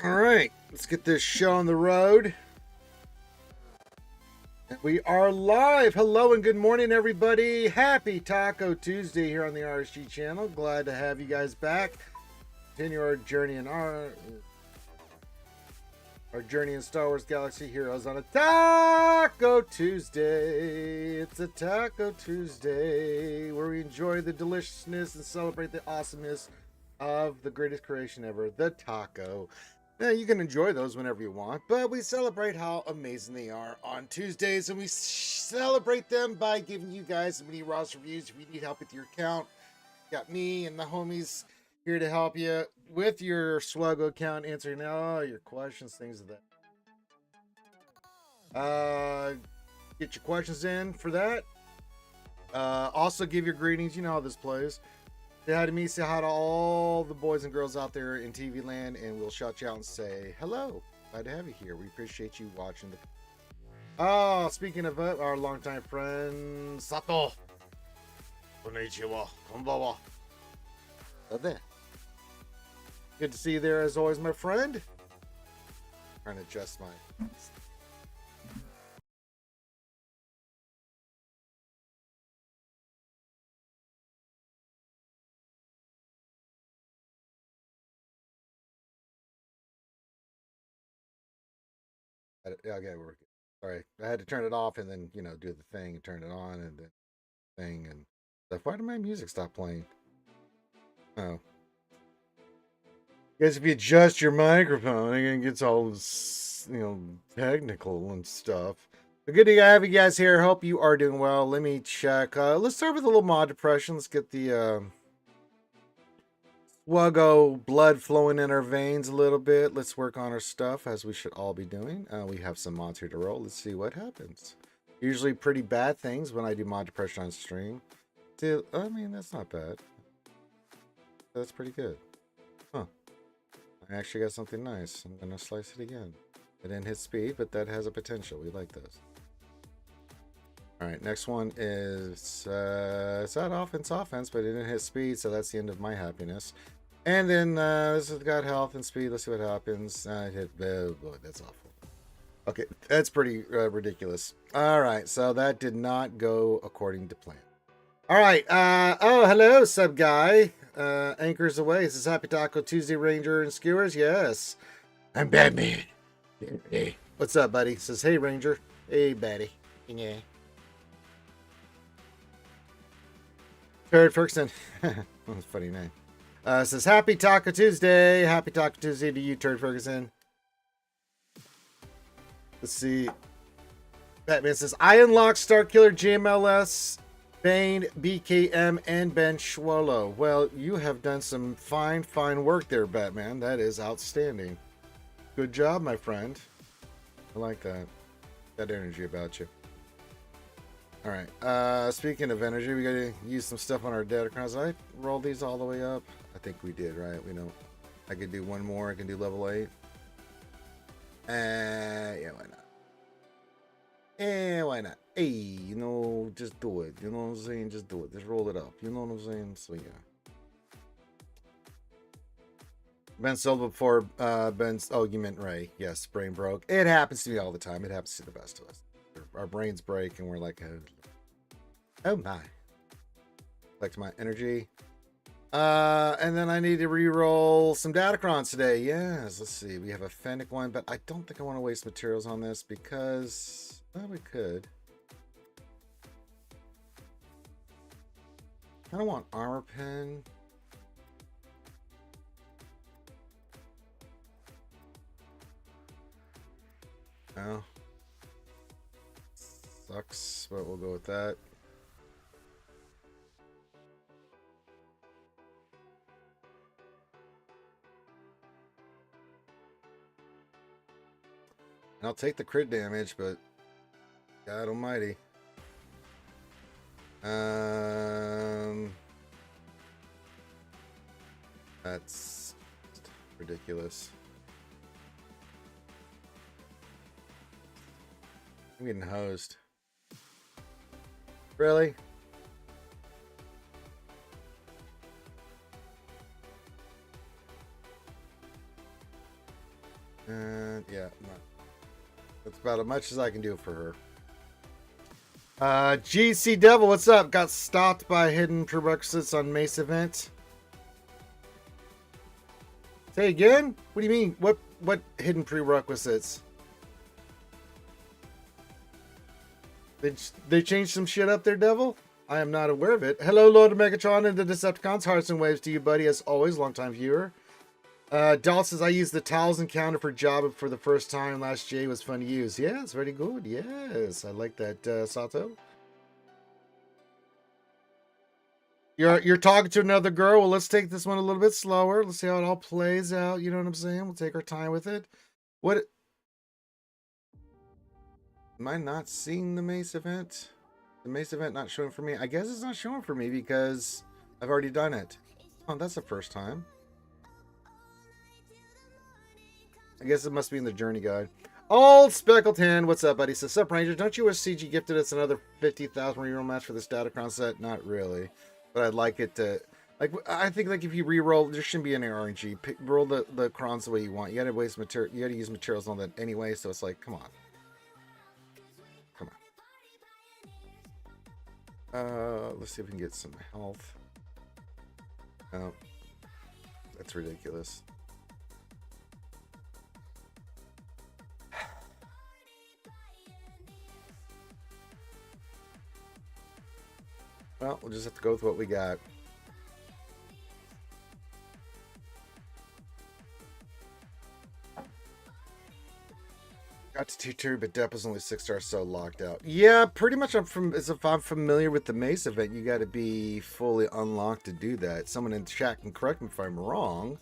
All right, let's get this show on the road. We are live. Hello and good morning, everybody. Happy Taco Tuesday here on the RSG channel. Glad to have you guys back. Continue our journey in our journey in Star Wars Galaxy Heroes on a Taco Tuesday. It's a Taco Tuesday where we enjoy the deliciousness and celebrate the awesomeness of the greatest creation ever, the taco. Now, you can enjoy those whenever you want, but we celebrate how amazing they are on Tuesdays, and we celebrate them by giving you guys mini Ross reviews. If you need help with your account, got me and the homies here to help you with your Swgoh account, answering all your questions, things of that. Get your questions in for that. Also, give your greetings. You know how this plays. Say hi to me, say hi to all the boys and girls out there in TV land, and we'll shout you out and say hello. Glad to have you here. We appreciate you watching. Speaking of our longtime friend, Sato. Konnichiwa. Konbawa. There. Good to see you there as always, my friend. Trying to adjust my... Okay, we're good. Sorry, I had to turn it off and then do the thing and turn it on and then thing and stuff. Why did my music stop playing? Oh, guys, if you adjust your microphone, it gets all technical and stuff. But good to have you guys here. Hope you are doing well. Let me check. Let's start with a little mod depression. Let's get the Swgoh blood flowing in our veins a little bit. Let's work on our stuff as we should all be doing. We have some mods here to roll. Let's see what happens. Usually pretty bad things when I do mod depression on stream. I mean, that's not bad. That's pretty good. Huh. I actually got something nice. I'm going to slice it again. It didn't hit speed, but that has a potential. We like those. Alright, next one is... it's not offense, but it didn't hit speed, so that's the end of my happiness. And then this has got health and speed. Let's see what happens. It hit... boy, that's awful. Okay, that's pretty ridiculous. Alright, so that did not go according to plan. Alright, oh, hello, sub guy. Anchors away. Is this Happy Taco Tuesday, Ranger and Skewers? Yes. I'm Batman. Hey. What's up, buddy? Says, hey, Ranger. Hey, buddy. Yeah. Jared Ferguson. That's a funny name. Says, Happy Taco Tuesday. Happy Taco Tuesday to you, Turd Ferguson. Let's see. Batman says, I unlocked Starkiller, JMLS, Bane, BKM, and Ben Schwolo. Well, you have done some fine work there, Batman. That is outstanding. Good job, my friend. I like that. That energy about you. Alright, speaking of energy, we gotta use some stuff on our data crowns. Did I roll these all the way up? I think we did, right? We know. I could do one more. I can do level 8. Yeah, why not? Why not? Hey, just do it. You know what I'm saying? Just do it. Just roll it up. You know what I'm saying? So, yeah. Ben sold before Ben's... Oh, you meant Ray. Yes, brain broke. It happens to me all the time. It happens to the best of us. Our brains break and we're like, oh my. Back to my energy. And then I need to re-roll some Datacrons today. Yes, let's see. We have a Fennec one, but I don't think I want to waste materials on this because... Well, we could. I don't want armor pen. No. Sucks, but we'll go with that. I'll take the crit damage, but God almighty. That's ridiculous. I'm getting hosed. Really? And yeah, no. That's about as much as I can do for her. GC Devil, what's up? Got stopped by hidden prerequisites on Mace event. Say again? What do you mean? What hidden prerequisites? They changed some shit up there, Devil? I am not aware of it. Hello, Lord of Megatron and the Decepticons. Hearts and waves to you, buddy, as always. Long-time viewer. Doll says, I used the towels encounter for Jabba for the first time last J. Was fun to use. Yeah, it's very good. Yes, I like that, Sato. You're talking to another girl. Well, let's take this one a little bit slower. Let's see how it all plays out. You know what I'm saying? We'll take our time with it. What? Am I not seeing the Mace event? The Mace event not showing for me? I guess it's not showing for me because I've already done it. Oh, that's the first time. I guess it must be in the journey guide. Old Speckled Hand, what's up, buddy? Says, Sup, Ranger, don't you wish CG gifted us another 50,000 reroll match for this Datacron set? Not really. But I'd like it to... Like, I think, like, if you re-roll, there shouldn't be any RNG. Roll the crons the way you want. You gotta waste material. You gotta use materials on that anyway, so it's like, come on. Come on. Let's see if we can get some health. Oh. That's ridiculous. Well, we'll just have to go with what we got. Got to 2-2, but Dep was only 6 stars, so locked out. Yeah, pretty much as if I'm familiar with the Mace event, you got to be fully unlocked to do that. Someone in chat can correct me if I'm wrong.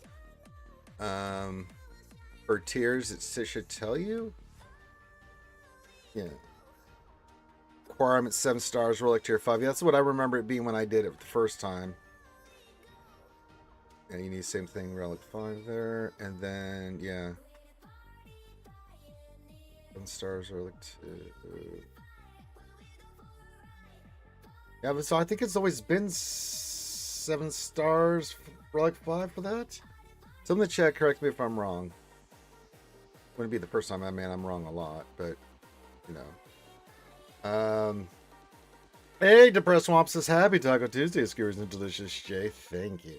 For tiers, it should tell you. Yeah. Requirement 7 stars, Relic tier 5. Yeah, that's what I remember it being when I did it the first time. And you need the same thing, Relic 5 there. And then, yeah. 7 stars, Relic 2. Yeah, but so I think it's always been 7 stars, Relic 5 for that. Someone in the chat, correct me if I'm wrong. Wouldn't be the first time, I'm wrong a lot, but, you know. Hey, Depressed Swamp says, Happy Taco Tuesday, Skewers and Delicious Jay. Thank you.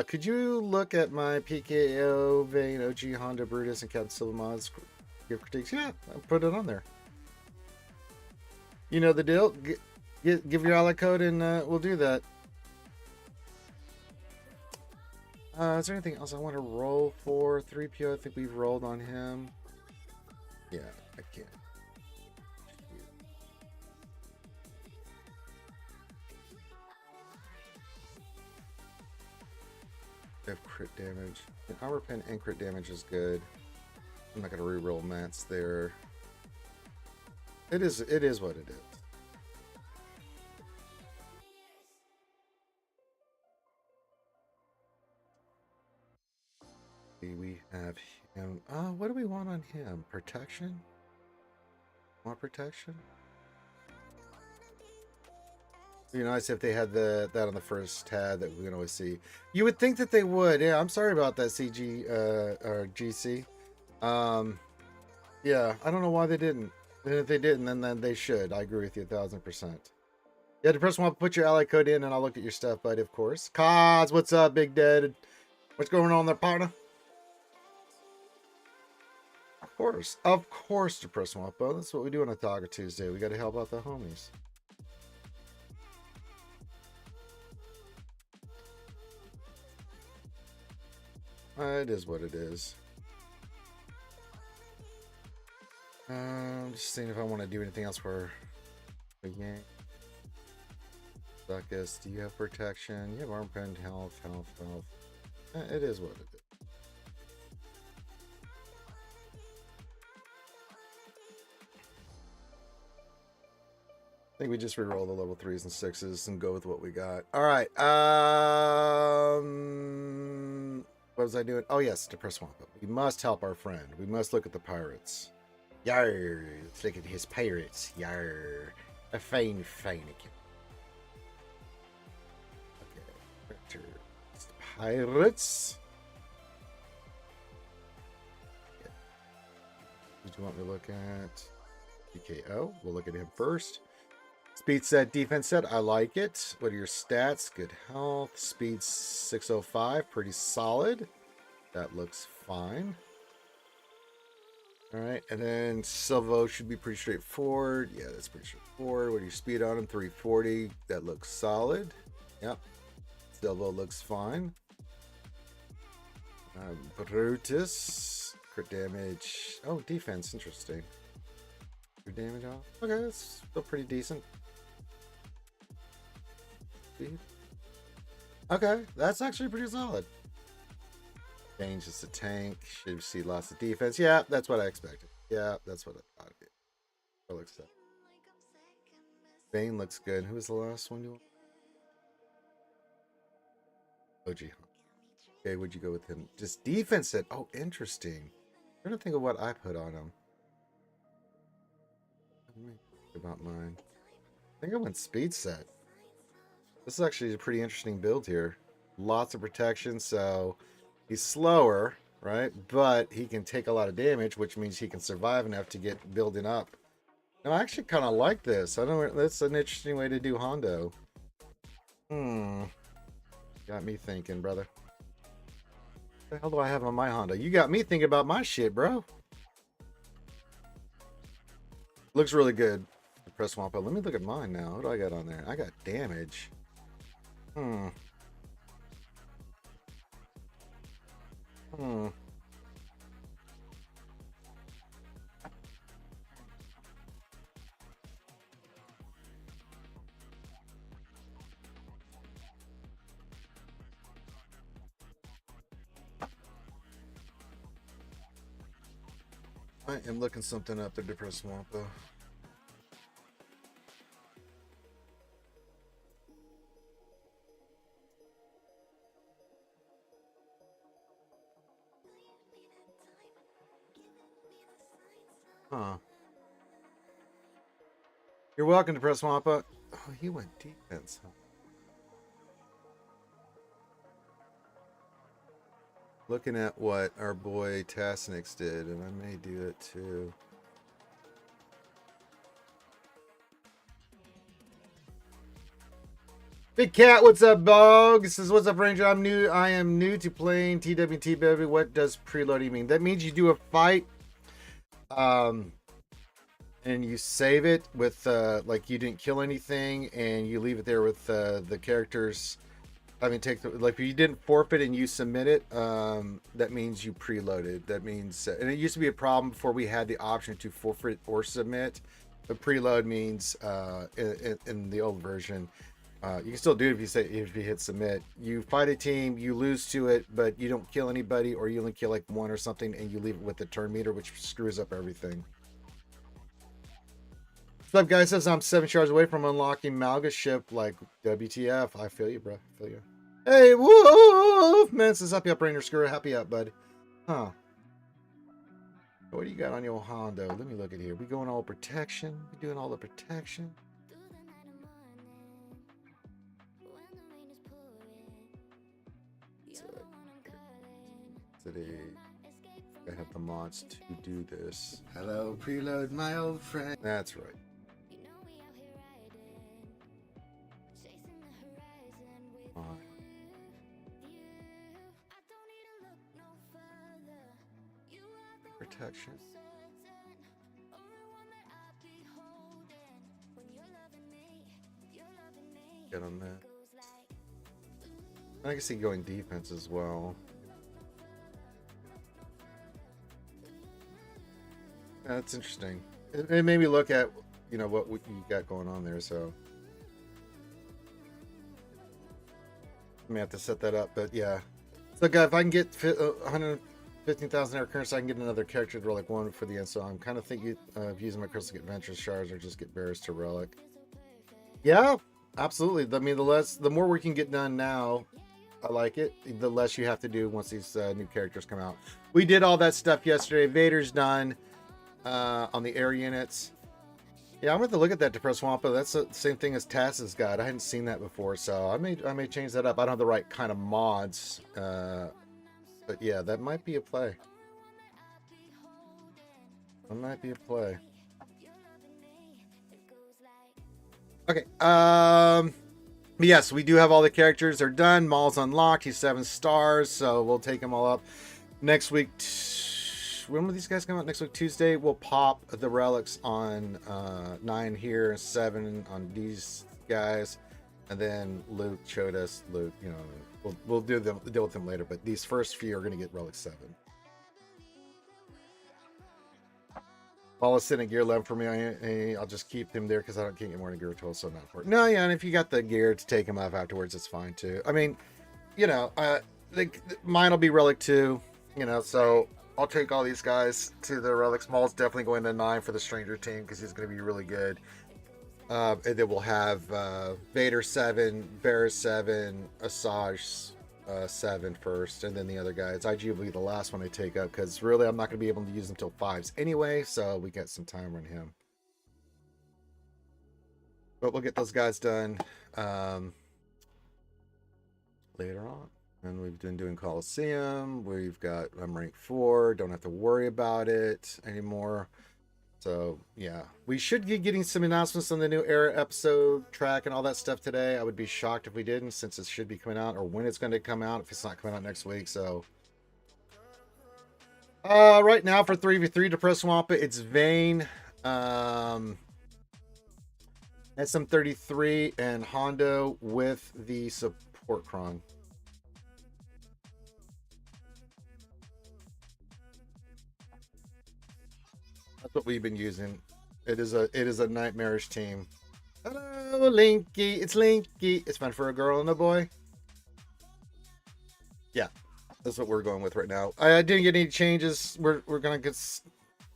Could you look at my PKO, Vane, OG, Honda, Brutus, and Captain Silver mods gift critiques? Yeah, I'll put it on there. You know the deal. Give your ally code and we'll do that. Is there anything else I want to roll for? 3PO, I think we've rolled on him. Yeah, I can't. Have crit damage. Armor pen and crit damage is good. I'm not gonna reroll mats there. It is what it is. We have him. What do we want on him? Protection? Want protection? It'd be nice if they had that on the first tab that we can always see. You would think that they would. Yeah, I'm sorry about that, CG or GC. Yeah, I don't know why they didn't. And if they didn't, then they should. I agree with you 1000%. Yeah, the person want to put your ally code in, and I'll look at your stuff, buddy. Of course. Kaz, what's up, Big Dead? What's going on there, partner? Of course, Depressed Wampo. That's what we do on a Taco Tuesday. We got to help out the homies. It is what it is. I'm just seeing if I want to do anything else for yank. Duckus, do you have protection? You have arm pen, health. It is what it is. I think we just reroll the level 3s and 6s and go with what we got. All right. What was I doing? Oh, yes, Depressed Swamp. We must help our friend. We must look at the pirates. Yarr. Let's look at his pirates. Yarr. A fine again. Okay. Pirates. Did you want me to look at? PKO. We'll look at him first. Speed set, defense set. I like it. What are your stats? Good health. Speed 605. Pretty solid. That looks fine. All right, and then Swgoh should be pretty straightforward. Yeah, that's pretty straightforward. What are your speed on him? 340. That looks solid. Yep. Swgoh looks fine. Brutus. Crit damage. Oh, defense. Interesting. Crit damage off. Okay, that's still pretty decent. Speed. Okay, that's actually pretty solid. Change is a tank. Should see lots of defense. Yeah, that's what I expected. Yeah, that's what I thought. It looks good. Bane looks good. Who was the last one you want? OG. Okay, would you go with him? Just defense set. Oh, interesting. I'm trying to think of what I put on him. Let me think about mine. I think I went speed set. This is actually a pretty interesting build here. Lots of protection, so he's slower, right? But he can take a lot of damage, which means he can survive enough to get building up. Now, I actually kind of like this. I don't. That's an interesting way to do Hondo. Got me thinking, brother. What the hell do I have on my Hondo? You got me thinking about my shit, bro. Looks really good. Press Wampa. Let me look at mine now. What do I got on there? I got damage. I am looking something up at Depressed Wampa. Huh. You're welcome to Press Wampa. Oh, he went defense, huh? Looking at what our boy Tasnix did, and I may do it too. Big Cat, what's up, Bog? This is what's up, Ranger. I am new to playing TWT, baby. What does preloading mean? That means you do a fight, and you save it with like you didn't kill anything, and you leave it there with the characters. I mean, take the, like if you didn't forfeit and you submit it, that means you preloaded. That means, and it used to be a problem before we had the option to forfeit or submit. But preload means in the old version, you can still do it if you hit submit. You fight a team, you lose to it, but you don't kill anybody, or you only kill like one or something, and you leave it with the turn meter, which screws up everything. What's up, guys? Says I'm 7 shards away from unlocking Malga ship. Like WTF? I feel you, bro. I feel you. Hey, woof! Man, says happy up, Ranger Screw. Happy up, bud. Huh? What do you got on your Hondo? Let me look at here. We going all protection? We doing all the protection? Today, I have the mods to do this. Hello, preload, my old friend. That's right. Protection. Get on that. I can see going defense as well. That's interesting. It made me look at, you know, what you got going on there. So I may have to set that up, but yeah. So, guys, if I can get 115,000 air currency, I can get another character to relic one for the end. So I'm kind of thinking of using my crystal to get venture shards or just get bears to relic. Yeah, absolutely. I mean, the more we can get done now, I like it. The less you have to do once these new characters come out. We did all that stuff yesterday. Vader's done on the air units. Yeah, I'm going to look at that Depressed Wampa. That's the same thing as Tass's got. I hadn't seen that before, so I may change that up. I don't have the right kind of mods, but yeah, that might be a play. That might be a play. Okay. But yes, we do have all the characters. They're done. Maul's unlocked. He's 7 stars, so we'll take them all up next week. When will these guys come out? Next week, Tuesday. We'll pop the relics on 9 here, 7 on these guys, and then Luke showed us Luke. You know, we'll deal with them later. But these first few are going to get relic 7. Wallace in gear 11 for me. I'll just keep him there because I can't get more than gear 12, so not important. No, yeah, and if you got the gear to take him off afterwards, it's fine too. I mean, you know, mine will be relic 2, you know, so I'll take all these guys to the relics. Maul's definitely going to 9 for the stranger team because he's going to be really good. And then we'll have Vader 7, Barris 7, Asajj 7 first, and then the other guys. IG will be the last one I take up because really I'm not going to be able to use them until 5s anyway, so we get some time on him. But we'll get those guys done later on. And we've been doing Coliseum. We've got, I'm rank 4, don't have to worry about it anymore. So yeah, we should be getting some announcements on the new Era episode track and all that stuff today. I would be shocked if we didn't, since it should be coming out, or when it's going to come out if it's not coming out next week. So right now for 3v3 Depressed Wampa, it's Vayne, SM33, and Hondo with the support cron. That's what we've been using. It is a nightmarish team. Hello, Linky. It's Linky. It's fun for a girl and a boy. Yeah, that's what we're going with right now. I didn't get any changes. We're gonna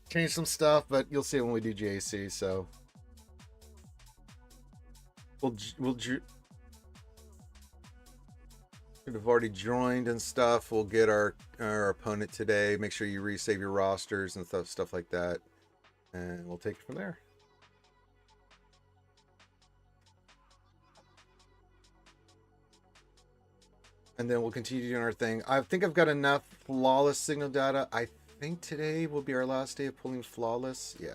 change some stuff, but you'll see when we do GAC. So we'll have already joined and stuff. We'll get our opponent today. Make sure you resave your rosters and stuff like that. And we'll take it from there. And then we'll continue doing our thing. I think I've got enough flawless signal data. I think today will be our last day of pulling flawless. Yeah.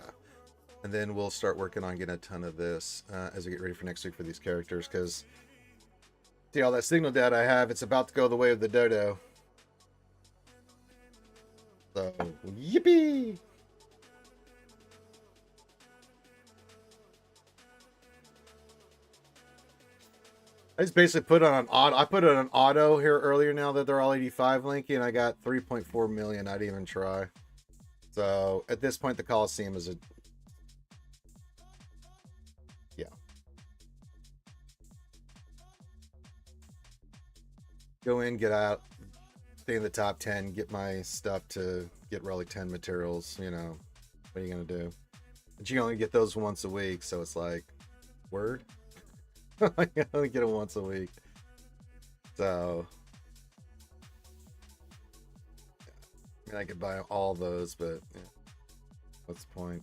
And then we'll start working on getting a ton of this as we get ready for next week for these characters. Because see all that signal data I have, it's about to go the way of the dodo. So, yippee! I just basically put it on auto. I put it on auto here earlier now that they're all 85 Linky, and I got 3.4 million. I didn't even try. So at this point, the Coliseum is a... Yeah. Go in, get out, stay in the top 10, get my stuff to get Relic 10 materials, you know. What are you going to do? But you only get those once a week, so it's like, word? I only get it once a week. So I mean, I could buy all those, but yeah, what's the point?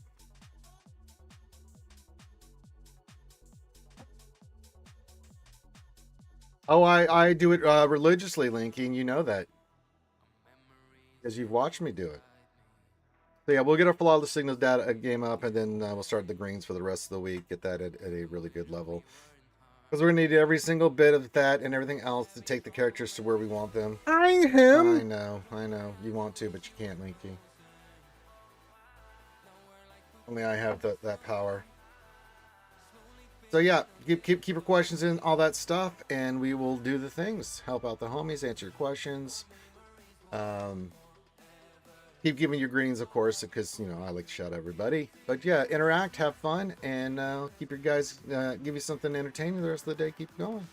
Oh, I do it religiously, Linky, and you know that because you've watched me do it. So yeah, we'll get our flawless signals data game up, and then we'll start the greens for the rest of the week. Get that at a really good level. Because we're going to need every single bit of that and everything else to take the characters to where we want them. I know. You want to, but you can't, Linky. Only I have that power. So yeah, keep your questions in, all that stuff, and we will do the things. Help out the homies, answer your questions. Keep giving your greens, of course, because, you know, I like to shout out everybody. But yeah, interact, have fun, and keep your guys, give you something entertaining the rest of the day. Keep going.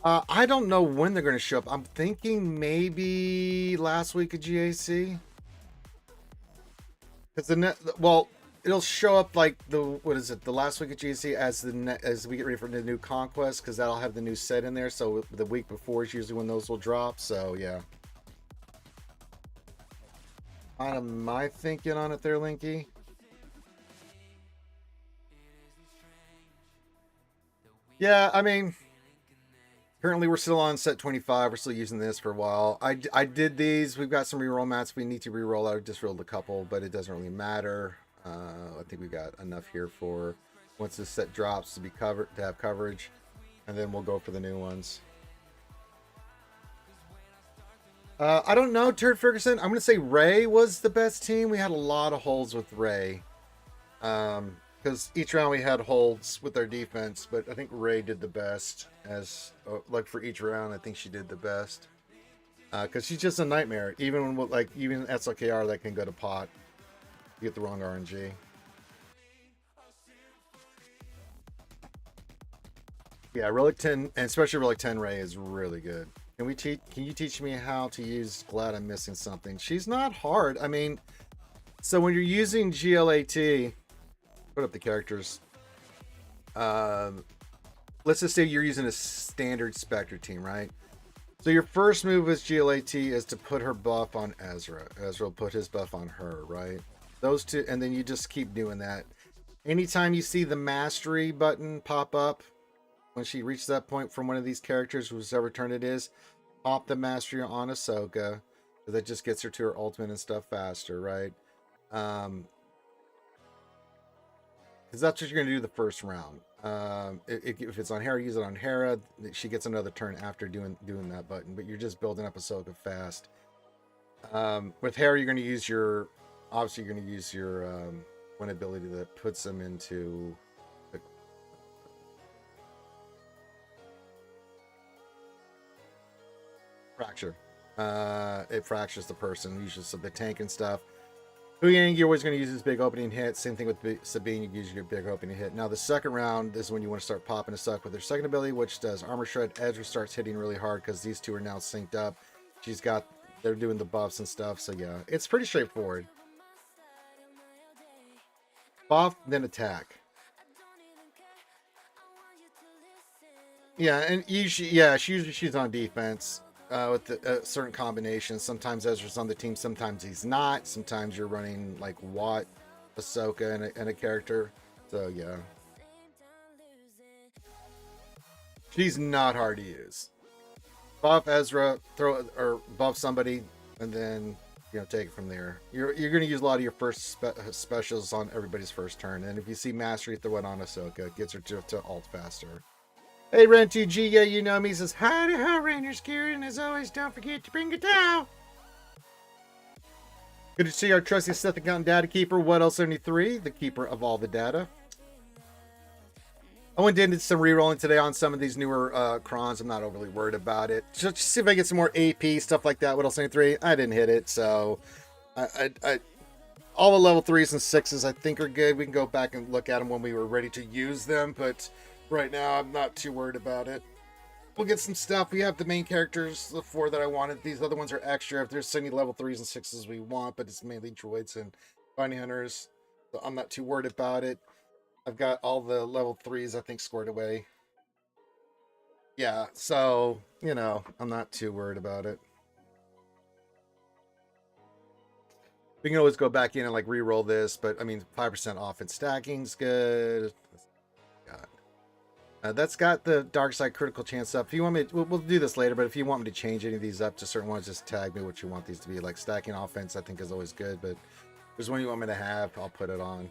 I don't know when they're going to show up. I'm thinking maybe last week of GAC. Because well, it'll show up like the last week of GC as we get ready for the new conquest, because that'll have the new set in there. So the week before is usually when those will drop. So yeah, kind of my thinking on it there, Linky. Yeah, I mean, Currently, we're still on set 25. We're still using this for a while. I did these. We've got some reroll mats we need to reroll. I just rolled a couple, but it doesn't really matter. I think we've got enough here for once this set drops to be covered, to have coverage, and then we'll go for the new ones. I don't know, Turd Ferguson. I'm going to say Ray was the best team. We had a lot of holds with Ray. Because each round we had holds with our defense, but I think Ray did the best. As like for each round, I think she did the best. Because she's just a nightmare. Even with even SLKR that can go to pot. You get the wrong RNG. Yeah, Relic 10, and especially Relic 10 Ray is really good. Can you teach me how to use Glad I'm missing something? She's not hard. I mean, so when you're using GLAT, put up the characters. Let's just say you're using a standard Spectre team, right? So your first move with GLAT is to put her buff on Ezra. Ezra will put his buff on her, right? Those two, and then you just keep doing that. Anytime you see the mastery button pop up, when she reaches that point from one of these characters, whoever turn it is, pop the mastery on Ahsoka. That just gets her to her ultimate and stuff faster, right? Because that's what you're going to do the first round. If it's on Hera, use it on Hera. She gets another turn after doing that button, but you're just building up Ahsoka fast. With Hera, you're going to use your... Obviously, you're going to use your one ability that puts them into... Fracture. It fractures the person, usually the tank and stuff. Huyang, you're always going to use this big opening hit. Same thing with Sabine, you use your big opening hit. Now, the second round is when you want to start popping a suck with their second ability, which does Armor Shred. Ezra starts hitting really hard because these two are now synced up. They're doing the buffs and stuff, so yeah, it's pretty straightforward. Buff, then attack. Yeah, and usually she's on defense. With certain combinations. Sometimes Ezra's on the team, sometimes he's not. Sometimes you're running like Watt, Ahsoka, and a character. So yeah, she's not hard to use. Buff Ezra, throw or buff somebody, and then take it from there. You're going to use a lot of your first specials on everybody's first turn, and if you see mastery, throw it on Ahsoka. It gets her to ult faster. Hey, Ren2G, yeah, you know me, says, hi to how Ranger's geared, and as always, don't forget to bring a towel. Good to see our trusty Sith account data keeper, What Else 73, the keeper of all the data. I went and did some re-rolling today on some of these newer crons. I'm not overly worried about it. Just see if I get some more AP, stuff like that. What Else 73? I didn't hit it, so all the level 3s and 6s I think are good. We can go back and look at them when we were ready to use them, but... right now, I'm not too worried about it. We'll get some stuff. We have the main characters, the 4 that I wanted. These other ones are extra. If there's any level 3s and 6s we want, but it's mainly droids and bounty hunters. So I'm not too worried about it. I've got all the level 3s, I think, scored away. Yeah, so, I'm not too worried about it. We can always go back in and, re-roll this, but, 5% off in stacking's good. That's got the dark side critical chance up. If you want me, we'll do this later. But if you want me to change any of these up to certain ones, just tag me what you want these to be. Like stacking offense, I think is always good. But if there's one you want me to have, I'll put it on.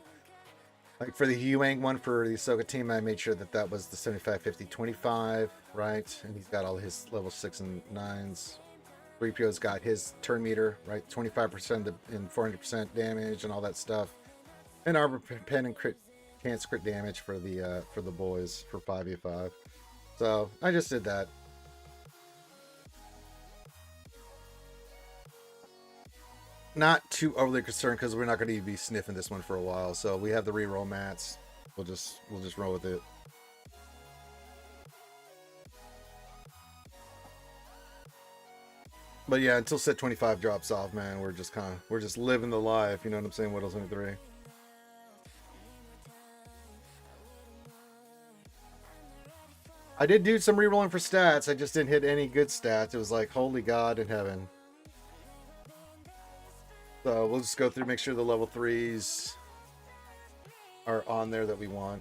Like for the Huyang one for the Ahsoka team, I made sure that was the 75, 50, 25, right? And he's got all his level 6 and 9s. 3PO's got his turn meter, right? 25% and 400% damage and all that stuff. And armor pen and crit. Can't crit damage for the boys for 5v5. So I just did that. Not too overly concerned because we're not going to be sniffing this one for a while. So we have the reroll mats. We'll just roll with it. But yeah, until set 25 drops off, man, we're just living the life. You know what I'm saying? What else? 23. I did do some rerolling for stats. I just didn't hit any good stats. It was like, holy God in heaven. So we'll just go through, make sure the level 3s are on there that we want.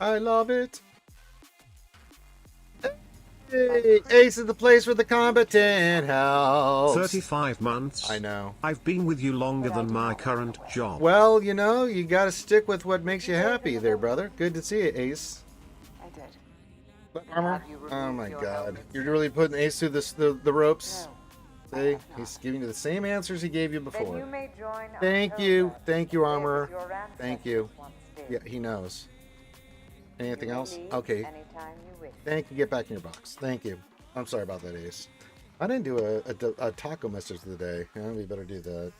I love it. Hey, Ace is the place where the combatant helps. 35 months. I know. I've been with you longer than my current job. Well, you know, you got to stick with what makes you happy there, brother. Good to see you, Ace. I did. But armor? Oh my god. You're really putting Ace through the ropes? No. See? He's giving you the same answers he gave you Then you before. may join Thank our you. caravan, Thank you, where armor. your Thank you. ancestors once did. Yeah, he knows. Anything You may else? leave Okay. anytime you wish. Thank you. Get back in your box. Thank you. I'm sorry about that, Ace. I didn't do a taco message of the day. Yeah, we better do that.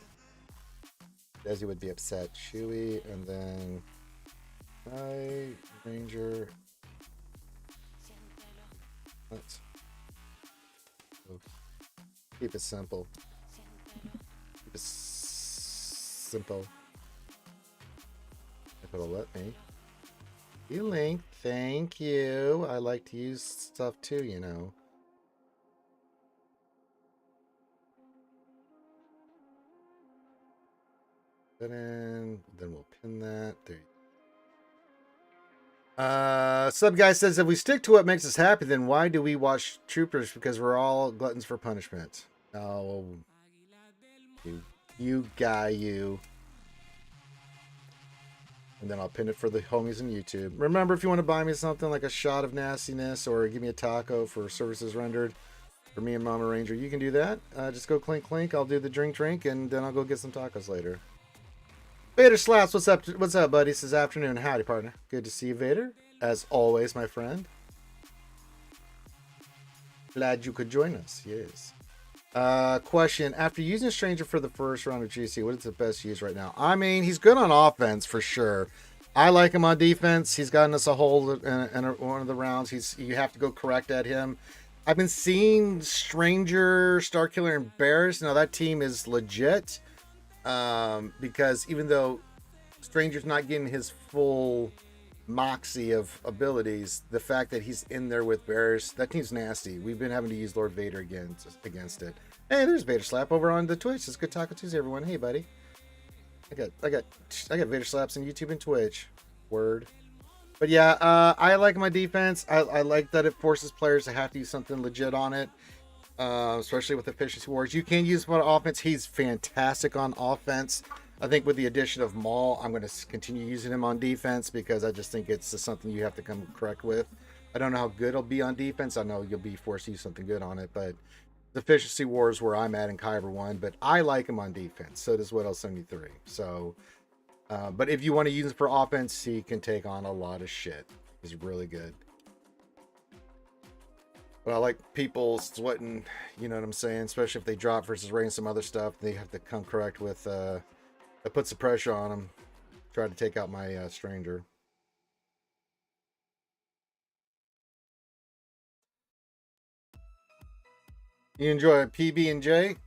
Desi would be upset. Chewy, and then Ranger. Let's keep it simple. Keep it simple. If it'll let me. You link, thank you. I like to use stuff too, you know. Then we'll pin that. There you Sub guy says if we stick to what makes us happy, then why do we watch Troopers? Because we're all gluttons for punishment. Oh, you guy, you. And then I'll pin it for the homies on YouTube. Remember, if you want to buy me something like a shot of nastiness or give me a taco for services rendered for me and Mama Ranger, you can do that. Just go clink clink. I'll do the drink, and then I'll go get some tacos later. Vader Slaps, what's up? What's up, buddy? This afternoon. Howdy, partner. Good to see you, Vader. As always, my friend. Glad you could join us. Yes. Question. After using Stranger for the first round of GC, what is the best use right now? I mean, he's good on offense for sure. I like him on defense. He's gotten us a hold in one of the rounds. You have to go correct at him. I've been seeing Stranger, Starkiller, and Bears. Now that team is legit. Because even though Stranger's not getting his full moxie of abilities, the fact that he's in there with Bears, that team's nasty. We've been having to use Lord Vader against it. Hey, there's Vader Slap over on the Twitch. It's Good Taco Tuesday, everyone. Hey, buddy. I got Vader Slaps on YouTube and Twitch. Word. But yeah, I like my defense. I like that it forces players to have to use something legit on it. Especially with efficiency wars. You can use him on offense. He's fantastic on offense. I think with the addition of Maul, I'm going to continue using him on defense because I just think it's something you have to come correct with. I don't know how good he'll be on defense. I know you'll be forced to use something good on it, but the efficiency wars where I'm at in Kyber 1, but I like him on defense. So does Wood L73. So, but if you want to use him for offense, he can take on a lot of shit. He's really good. But I like people sweating, you know what I'm saying? Especially if they drop versus rain some other stuff. They have to come correct with, that puts the pressure on them. Try to take out my Stranger. You enjoy a PB&J?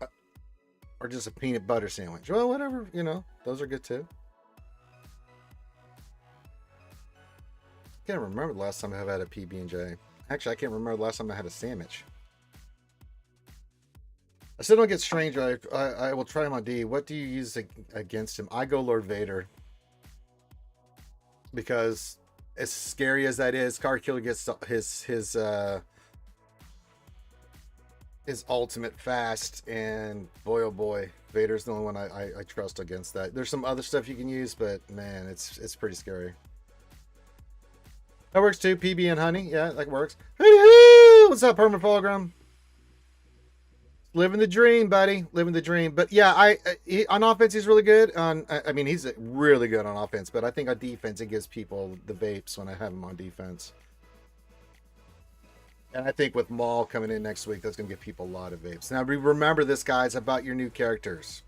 Or just a peanut butter sandwich? Well, whatever, you know. Those are good too. Can't remember the last time I've had a PB&J. Actually, I can't remember the last time I had a sandwich. I still don't get Stranger. I will try him on D. What do you use against him? I go Lord Vader. Because as scary as that is, Card Killer gets his ultimate fast, and boy oh boy, Vader's the only one I trust against that. There's some other stuff you can use, but man, it's pretty scary. That works too. PB and honey. Yeah, that works. Hey, what's up, Herman Fulgrim? Living the dream, buddy. Living the dream. But yeah, on offense, he's really good. I mean, he's really good on offense, but I think on defense, it gives people the vapes when I have him on defense. And I think with Maul coming in next week, that's going to give people a lot of vapes. Now, remember this, guys, about your new characters.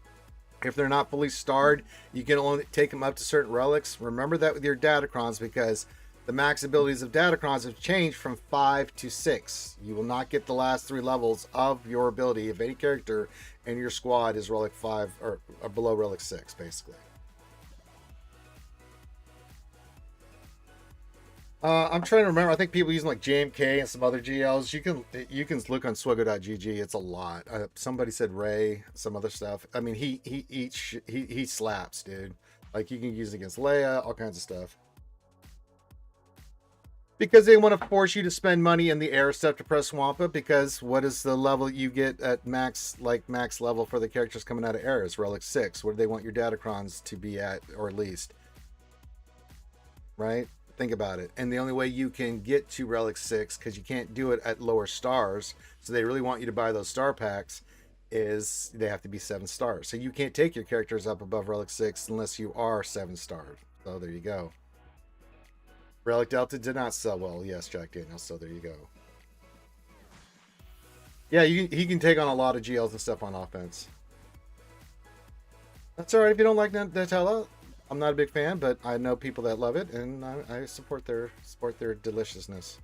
If they're not fully starred, you can only take them up to certain relics. Remember that with your Datacrons, because the max abilities of Datacrons have changed from 5 to 6. You will not get the last 3 levels of your ability of any character, and your squad is Relic 5 or below Relic 6, basically. I'm trying to remember. I think people using like JMK and some other GLs. You can look on Swgoh.gg. It's a lot. Somebody said Ray, some other stuff. I mean, he slaps, dude. Like you can use it against Leia, all kinds of stuff. Because they want to force you to spend money in the air stuff to press Wampa, because what is the level you get at max, like max level for the characters coming out of air? Is Relic 6. What do they want your Datacrons to be at, or at least? Right? Think about it. And the only way you can get to Relic 6, because you can't do it at lower stars, so they really want you to buy those star packs, is they have to be 7 stars. So you can't take your characters up above Relic 6 unless you are 7 stars. So there you go. Relic Delta did not sell well. Yes, Jack Daniels. So there you go. Yeah, he can take on a lot of GLs and stuff on offense. That's all right if you don't like Nutella. I'm not a big fan, but I know people that love it, and I support their deliciousness.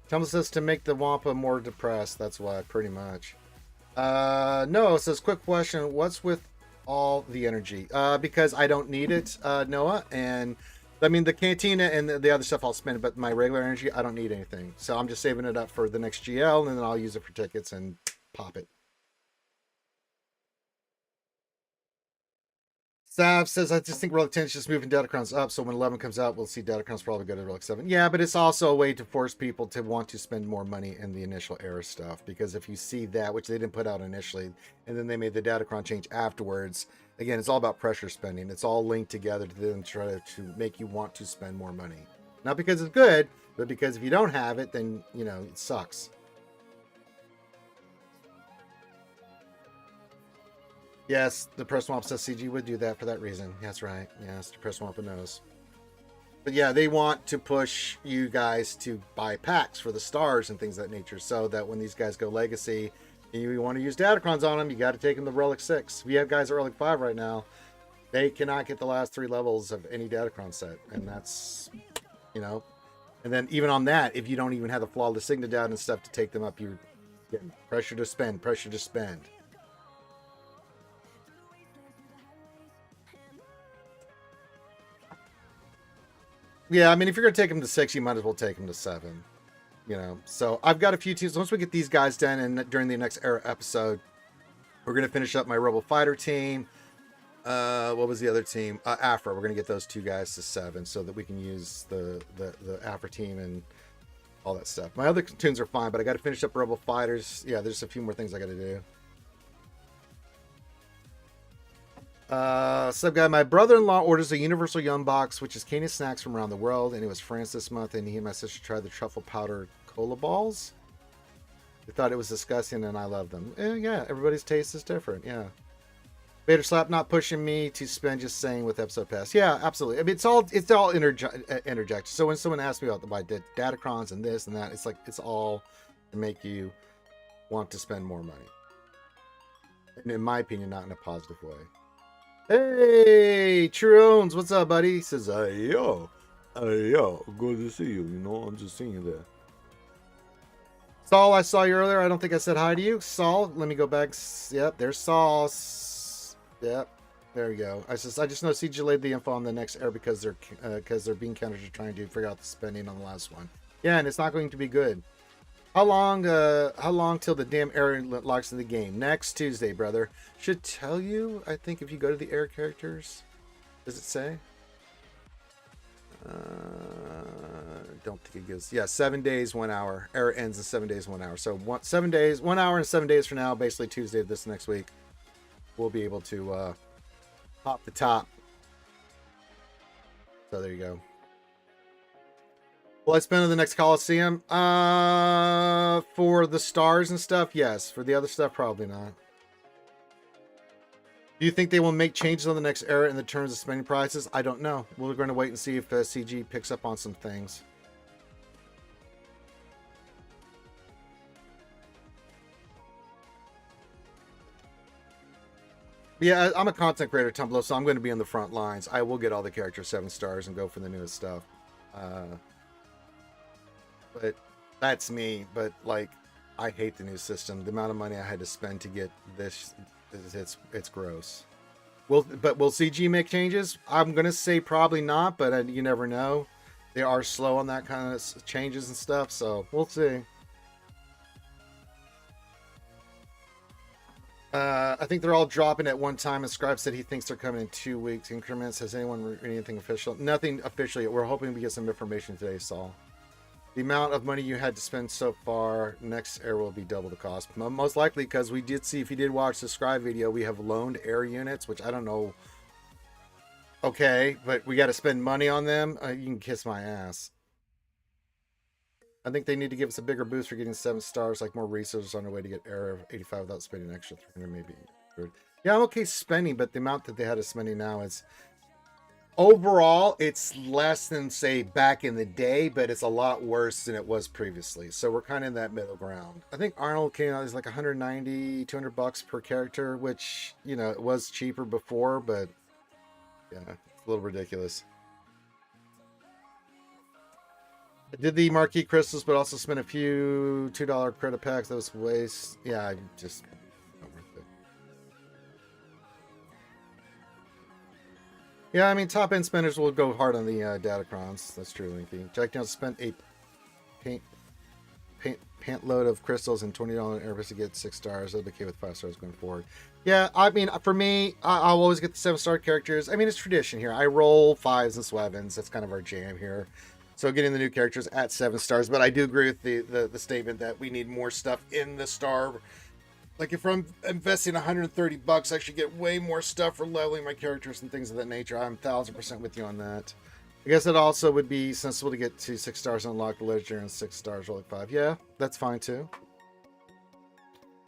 Tells us to make the Wampa more depressed. That's why, pretty much. No, it says, quick question. What's with all the energy? Because I don't need it, Noah, and I mean, the cantina and the other stuff I'll spend, but my regular energy, I don't need anything. So I'm just saving it up for the next GL, and then I'll use it for tickets and pop it. Sav says, I just think Relic 10 is just moving Datacrons up, so when 11 comes out, we'll see Datacrons probably go to Relic 7. Yeah, but it's also a way to force people to want to spend more money in the initial era stuff, because if you see that, which they didn't put out initially, and then they made the Datacron change afterwards, again, it's all about pressure spending. It's all linked together to then try to make you want to spend more money. Not because it's good, but because if you don't have it, then, you know, it sucks. Yes, the Press Swamp says CG would do that for that reason. That's right. Yes, the Press Swamp knows. But yeah, they want to push you guys to buy packs for the stars and things of that nature, so that when these guys go Legacy and you want to use Datacrons on them, you got to take them to Relic 6. We have guys at Relic 5 right now. They cannot get the last 3 levels of any Datacron set, and that's, you know. And then even on that, if you don't even have the flawless Signet down and stuff to take them up, you're getting pressure to spend, pressure to spend. Yeah, I mean, if you're going to take them to 6, you might as well take them to 7. You know, so I've got a few teams. Once we get these guys done, and during the next era episode, we're going to finish up my Rebel Fighter team. What was the other team? Afra. We're going to get those 2 guys to 7 so that we can use the Afra team and all that stuff. My other tunes are fine, but I got to finish up Rebel Fighters. Yeah, there's a few more things I got to do. Sub guy, my brother-in-law orders a Universal Yum box, which is Canadian snacks from around the world, and it was France this month, and he and my sister tried the truffle powder cola balls. They thought it was disgusting, and I love them. Yeah, everybody's taste is different. Yeah. Vader Slap not pushing me to spend, just saying with episode pass. Yeah, absolutely. I mean, it's all interjected. So when someone asks me about the Datacrons and this and that, it's like it's all to make you want to spend more money. And in my opinion, not in a positive way. Hey, True Owns, what's up, buddy? He says, hey, yo, good to see you. You know, I'm just seeing you there. Saul, I saw you earlier. I don't think I said hi to you. Saul, let me go back. Yep, there's Saul. Yep, there we go. I just know CG laid the info on the next air because they're being countered to trying to figure out the spending on the last one. Yeah, and it's not going to be good. How long till the damn air locks in the game? Next Tuesday, brother. Should tell you, I think, if you go to the air characters. Does it say? Don't think it gives. Yeah, 7 days, 1 hour. Air ends in 7 days, 1 hour. So 7 days, 1 hour and 7 days from now, basically Tuesday of this next week, we'll be able to pop the top. So there you go. Will I spend on the next Coliseum? For the stars and stuff, yes. For the other stuff, probably not. Do you think they will make changes on the next era in the terms of spending prices? I don't know. We're going to wait and see if CG picks up on some things. Yeah, I'm a content creator, Tumblr, so I'm going to be in the front lines. I will get all the characters 7 stars and go for the newest stuff. But that's me. But like, I hate the new system. The amount of money I had to spend to get this, it's gross. Will CG make changes? I'm gonna say probably not, but you never know. They are slow on that kind of changes and stuff, so we'll see. I think they're all dropping at one time, and Scribe said he thinks they're coming in 2 weeks increments. Has anyone read anything official? Nothing officially. We're hoping we get some information today, Saul. The amount of money you had to spend so far, next air will be double the cost. Most likely, because we did see, if you did watch the Scribe video, we have loaned air units, which I don't know. Okay, but we got to spend money on them. You can kiss my ass. I think they need to give us a bigger boost for getting 7 stars, like more resources on the way to get air of 85 without spending an extra 300, maybe. Yeah, I'm okay spending, but the amount that they had us spending now is... Overall, it's less than, say, back in the day, but it's a lot worse than it was previously. So we're kind of in that middle ground. I think Arnold came out is like 190, 200 bucks per character, which, you know, it was cheaper before, but yeah, it's a little ridiculous. I did the marquee crystals, but also spent a few $2 credit packs. That was waste. Yeah, I just... Yeah, I mean, top-end spenders will go hard on the Datacrons. That's true, Linky. Jack Daniels spent a pant load of crystals and $20 airpass to get 6 stars. I'll be okay with 5 stars going forward. Yeah, I mean, for me, I'll always get the 7-star characters. I mean, it's tradition here. I roll 5s and 7s. That's kind of our jam here. So getting the new characters at 7 stars. But I do agree with the statement that we need more stuff in the star. Like, if I'm investing 130 bucks, I should get way more stuff for leveling my characters and things of that nature. I'm 1000% with you on that. I guess it also would be sensible to get to 6 stars and unlock the legendary and 6 stars rolling 5. Yeah, that's fine too.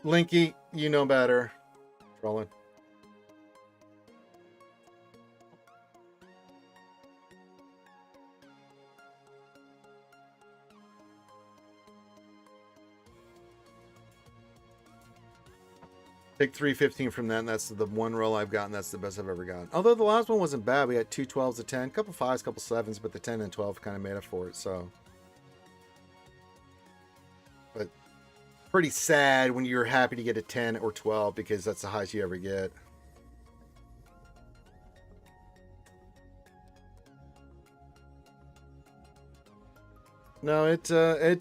Linky, you know better. Rolling. Take 315 from that, and that's the one roll I've gotten. That's the best I've ever gotten. Although the last one wasn't bad. We had 2 12s, a 10, couple 5s, couple 7s, but the 10 and 12 kind of made up for it. So, but pretty sad when you're happy to get a 10 or 12 because that's the highest you ever get. No, it's an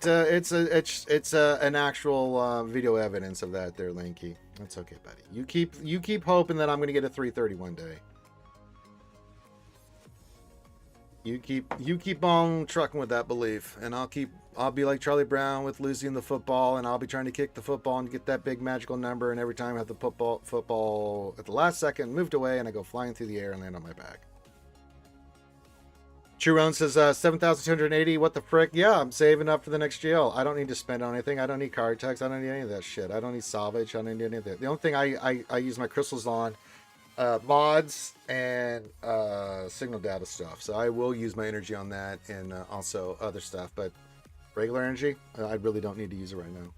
actual video evidence of that there, Linky. That's okay, buddy. You keep hoping that I'm gonna get a 330 one day. You keep on trucking with that belief, and I'll be like Charlie Brown with losing the football, and I'll be trying to kick the football and get that big magical number, and every time I have the football at the last second moved away, and I go flying through the air and land on my back. Chiron says 7,280. What the frick? Yeah, I'm saving up for the next GL. I don't need to spend on anything. I don't need card text. I don't need any of that shit. I don't need salvage. I don't need any of that. The only thing I use my crystals on, mods and signal data stuff. So I will use my energy on that and also other stuff. But regular energy, I really don't need to use it right now.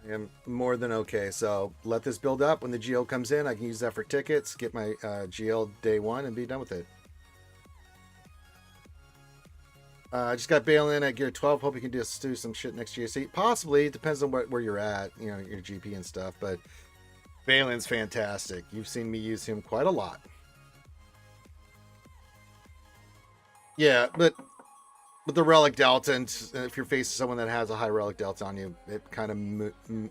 I am more than okay. So let this build up. When the GL comes in, I can use that for tickets, get my GL day 1, and be done with it. I just got Bale in at gear 12. Hope you can just do some shit next GSC. Possibly. It depends on where you're at, you know, your GP and stuff. But Balin's fantastic. You've seen me use him quite a lot. Yeah, but with the relic delta, and if you're facing someone that has a high relic delta on you, it kind of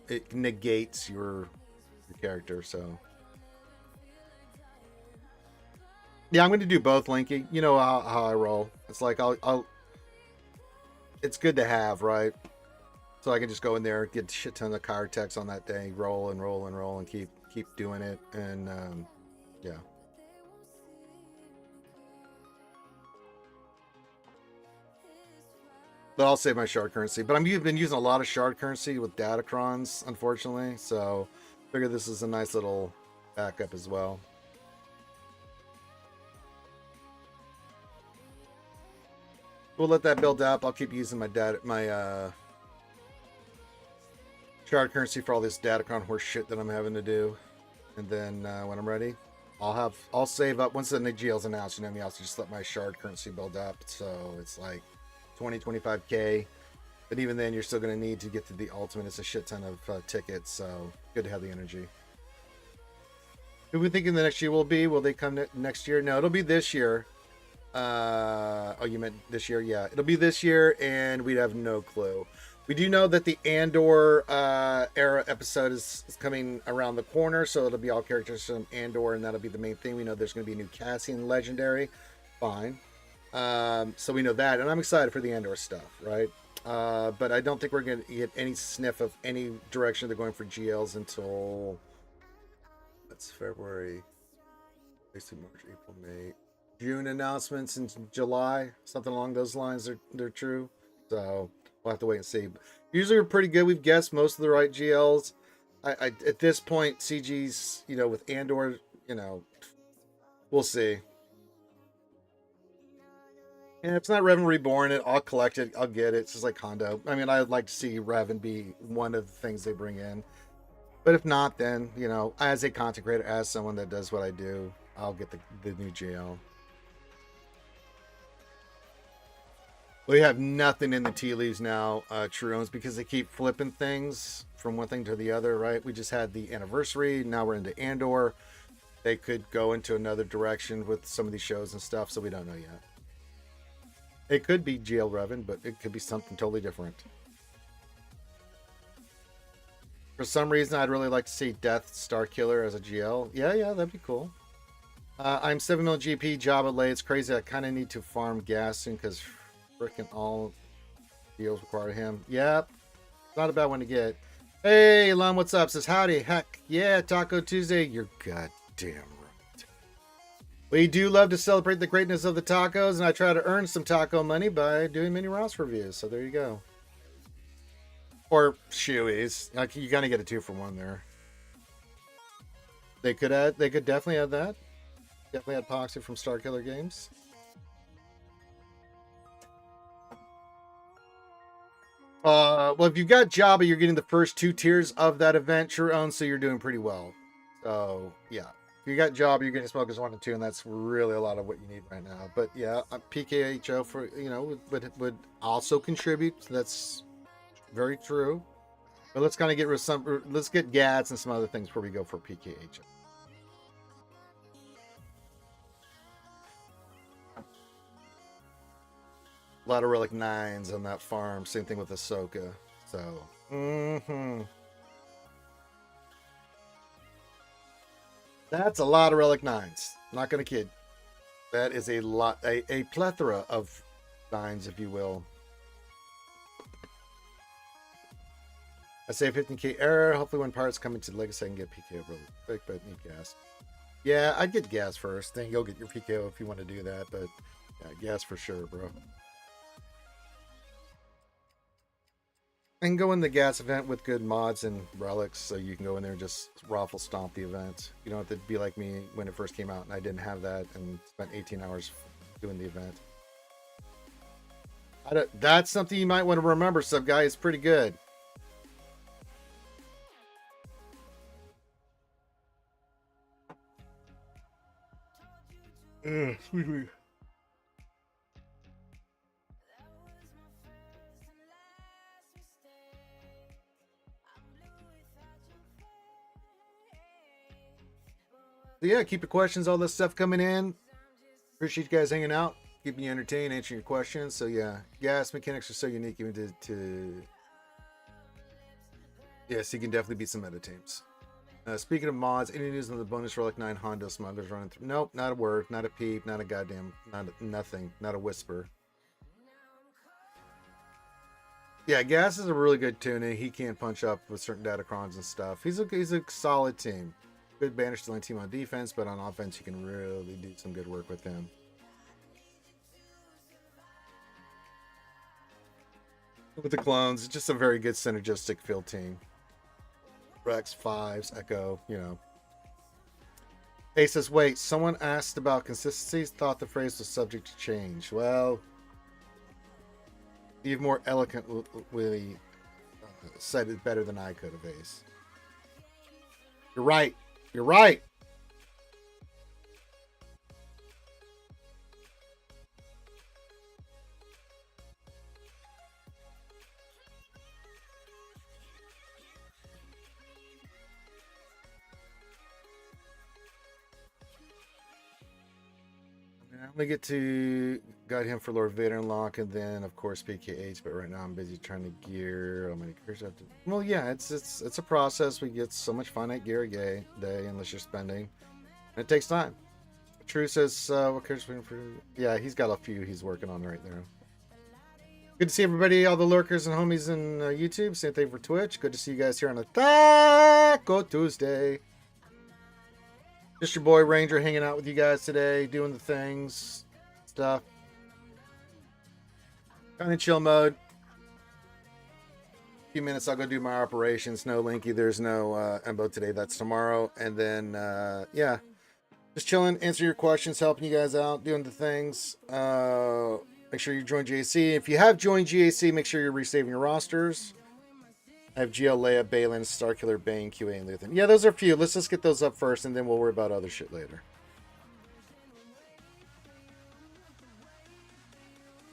it negates your character. So yeah, I'm going to do both, Linky. You know how I roll. It's like I'll it's good to have, right? So I can just go in there, get a shit ton of card text on that day, roll and roll and roll, and keep doing it, and yeah. But I'll save my shard currency. But I've been using a lot of shard currency with Datacrons, unfortunately. So I figure this is a nice little backup as well. We'll let that build up. I'll keep using my shard currency for all this Datacron horse shit that I'm having to do. And then when I'm ready, I'll save up once the new GL's announced, and then I'll just let my shard currency build up. So it's like 20-25k, but even then you're still going to need to get to the ultimate. It's a shit ton of tickets, so good to have the energy. Who we thinking the next year will be? Will they come next year? No, it'll be this year. Oh, you meant this year? Yeah, it'll be this year, and we'd have no clue. We do know that the Andor era episode is coming around the corner, so it'll be all characters from Andor, and that'll be the main thing. We know there's going to be a new Cassian Legendary. Fine. So we know that, and I'm excited for the Andor stuff, right? But I don't think we're going to get any sniff of any direction they're going for GLs until that's February, basically March, April, May, June announcements in July, something along those lines. They're true. So we'll have to wait and see. Usually we're pretty good. We've guessed most of the right GLs. I at this point, CG's, with Andor, we'll see. And if it's not Revan Reborn, I'll collect it. I'll get it. It's just like Hondo. I mean, I'd like to see Revan be one of the things they bring in. But if not, then, as a content creator, as someone that does what I do, I'll get the new GL. We have nothing in the tea leaves now, True Owns, because they keep flipping things from one thing to the other, right? We just had the anniversary. Now we're into Andor. They could go into another direction with some of these shows and stuff, so we don't know yet. It could be GL Revan, but it could be something totally different. For some reason, I'd really like to see Death Star Killer as a GL. Yeah, that'd be cool. I'm 7 mil GP, Jabba late. It's crazy. I kind of need to farm gas soon because freaking all deals require him. Yep. Not a bad one to get. Hey, Elon, what's up? Says howdy. Heck yeah, Taco Tuesday. You're goddamn right. We do love to celebrate the greatness of the tacos, and I try to earn some taco money by doing mini Ross reviews. So there you go. Or shoeies. Like, you gotta get a 2-for-1 there. They could definitely add that. Definitely add Poxy from Starkiller Games. Well, if you've got Jabba, you're getting the first 2 tiers of that event, True Own, so you're doing pretty well. So yeah. If you got Jabba, you're getting Smokers 1 and 2, and that's really a lot of what you need right now. But yeah, PKHO for would also contribute. So that's very true. But let's kind of let's get Gads and some other things before we go for PKHO. A lot of Relic 9s on that farm. Same thing with Ahsoka. So, that's a lot of Relic 9s. Not going to kid. That is a lot, a plethora of 9s, if you will. I say 15k error. Hopefully when Pirates come into Legacy, I can get PKO really quick, but need gas. Yeah, I'd get gas first. Then you'll get your PKO if you want to do that. But yeah, gas for sure, bro. And go in the gas event with good mods and relics, so you can go in there and just raffle stomp the event. You don't have to be like me when it first came out and I didn't have that and spent 18 hours doing the event. That's something you might want to remember, sub guy. It's pretty good. Sweet. So yeah, keep your questions, all this stuff coming in. Appreciate you guys hanging out, keeping you entertained, answering your questions. So yeah, gas mechanics are so unique even to yes, you can definitely beat some meta teams. Speaking of mods, any news on the bonus Relic 9 Hondo smugglers running through? Nope, not a word, not a peep, not a goddamn, nothing, not a whisper. Yeah, Gas is a really good tuner. He can punch up with certain datacrons and stuff. He's a solid team. Good banish stealing team on defense, but on offense you can really do some good work with him. With the clones, it's just a very good synergistic field team. Rex, 5s, Echo, Hey says, wait, someone asked about consistencies, thought the phrase was subject to change. Well, you've more eloquently said it better than I could have, Ace. You're right. You're right. gonna get to got him for Lord Vader unlock, and then of course PKH. But right now I'm busy trying to gear. How many gears I have to? Well, yeah, it's a process. We get so much finite gear a day unless you're spending. And it takes time. True says, what cares for? Yeah, he's got a few he's working on right there. Good to see everybody, all the lurkers and homies in YouTube. Same thing for Twitch. Good to see you guys here on a Taco Tuesday. Just your boy Ranger hanging out with you guys today, doing the things, stuff. Kind of chill mode. A few minutes, I'll go do my operations. No Linky, there's no Embo today. That's tomorrow. And then, yeah. Just chilling, answer your questions, helping you guys out, doing the things. Make sure you join GAC. If you have joined GAC, make sure you're resaving your rosters. I have GL, Leia, Balin, Starkiller, Bane, QA, and Luthen. Yeah, those are a few. Let's just get those up first, and then we'll worry about other shit later.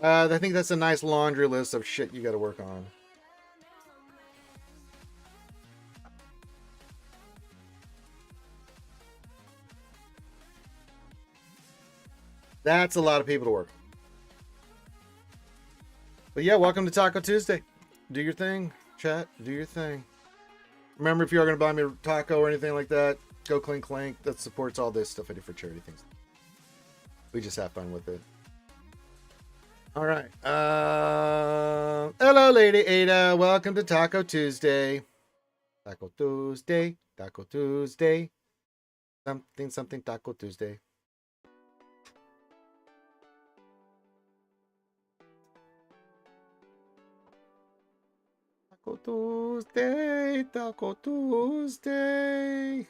I think that's a nice laundry list of shit you got to work on. That's a lot of people to work. But yeah, welcome to Taco Tuesday. Do your thing, chat. Do your thing. Remember, if you are going to buy me a taco or anything like that, go Clink Clank. That supports all this stuff I do for charity things. We just have fun with it. All right. Hello, Lady Ada. Welcome to Taco Tuesday. Taco Tuesday. Taco Tuesday. Something Taco Tuesday. Taco Tuesday, Taco Tuesday.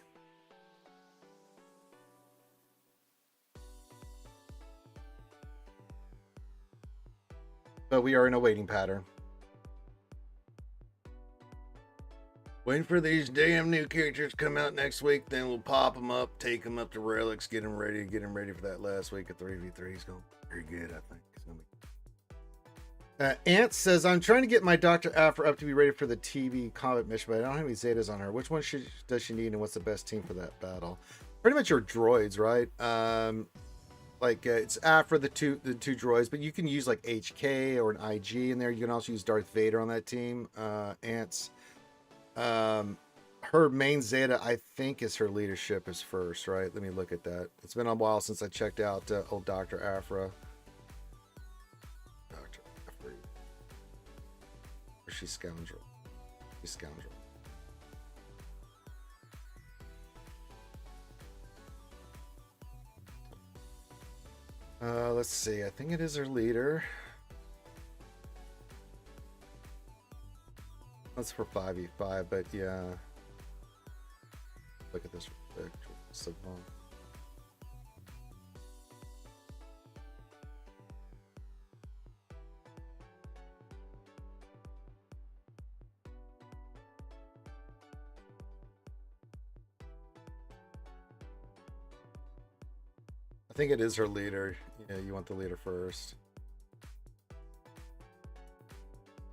But we are in a waiting pattern. Waiting for these damn new characters to come out next week. Then we'll pop them up, take them up to Relics, get them ready for that last week of 3v3. It's going to be very good, I think. It's going to be. Ant says, I'm trying to get my Dr. Afra up to be ready for the TV combat mission, but I don't have any Zetas on her. Which one does she need, and what's the best team for that battle? Pretty much your droids, right? It's Afra, the two droids, but you can use like HK or an IG in there. You can also use Darth Vader on that team. Ant's her main Zeta, I think, is her leadership is first, right? Let me look at that. It's been a while since I checked out old Dr. Afra. She's scoundrel. She's scoundrel. Let's see. I think it is her leader. That's for 5v5, but yeah. Look at this. So long. I think it is her leader. Yeah, you want the leader first.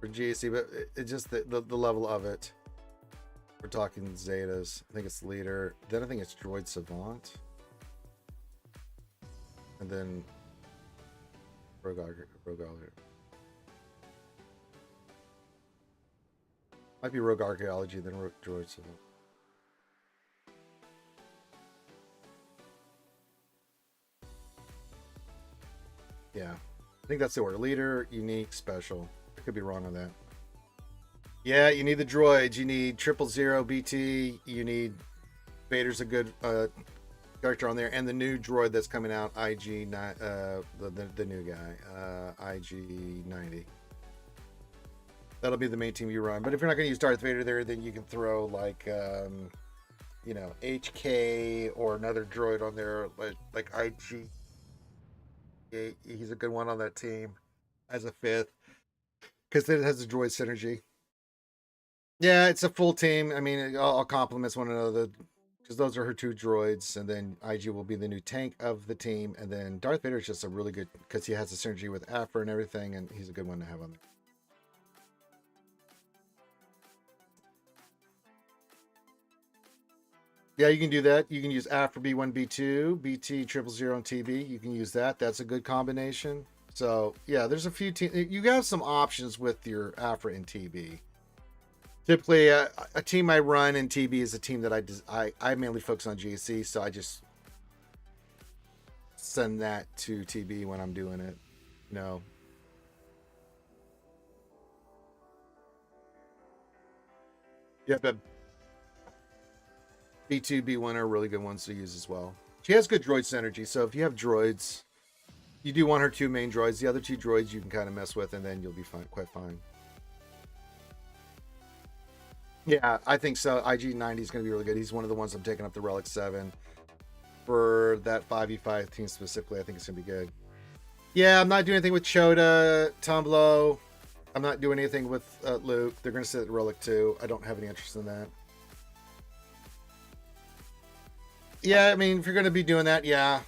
For GAC, but it's just the level of it. We're talking Zetas. I think it's leader. Then I think it's Droid Savant. And then Rogue Archaeology. Might be Rogue Archaeology, then Droid Savant. Yeah, I think that's the order. Leader, unique, special. I could be wrong on that. Yeah, you need the droids. You need 000 BT. You need Vader's a good character on there, and the new droid that's coming out, IG, the new guy, IG-90. That'll be the main team you run. But if you're not going to use Darth Vader there, then you can throw like, HK or another droid on there, like IG. He's a good one on that team as a fifth because it has a droid synergy. Yeah, it's a full team. I mean, all complements one another because those are her two droids, and then IG will be the new tank of the team, and then Darth Vader is just a really good because he has a synergy with Afra and everything, and he's a good one to have on there. Yeah, you can do that. You can use After B1, B2, BT 000 and TB. You can use that. That's a good combination. So yeah, there's a few you have some options with your Afra and TB. Typically, a team I run in TB is a team that I mainly focus on GC, so I just send that to TB when I'm doing it. No. Yeah, but B2, B1 are really good ones to use as well. She has good droid synergy, so if you have droids, you do want her two main droids. The other two droids you can kind of mess with, and then you'll be fine, quite fine. Yeah, I think so. IG90 is going to be really good. He's one of the ones I'm taking up the Relic 7 for that 5v5 team specifically. I think it's going to be good. Yeah, I'm not doing anything with Chota, Tumblo. I'm not doing anything with Luke. They're going to sit at Relic 2. I don't have any interest in that. Yeah, I mean, if you're going to be doing that, yeah,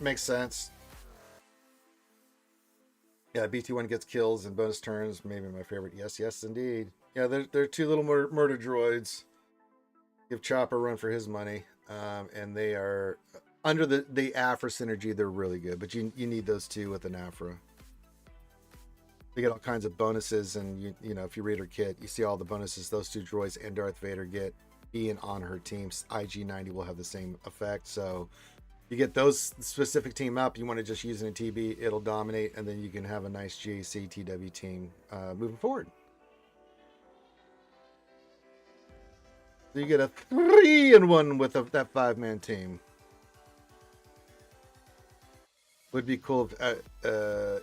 makes sense. Yeah, BT1 gets kills and bonus turns. Maybe my favorite. Yes, yes, indeed. Yeah, they're two little murder droids. Give Chopper a run for his money. And they are under the Afra synergy. They're really good, but you need those two with an Afra. They get all kinds of bonuses, and you know if you read her kit, you see all the bonuses those two droids and Darth Vader get being on her teams. IG90 will have the same effect. So you get those specific team up. You want to just use it in TB, it'll dominate, and then you can have a nice GAC TW team moving forward. So you get a 3-in-1 with that 5-man team. Would be cool if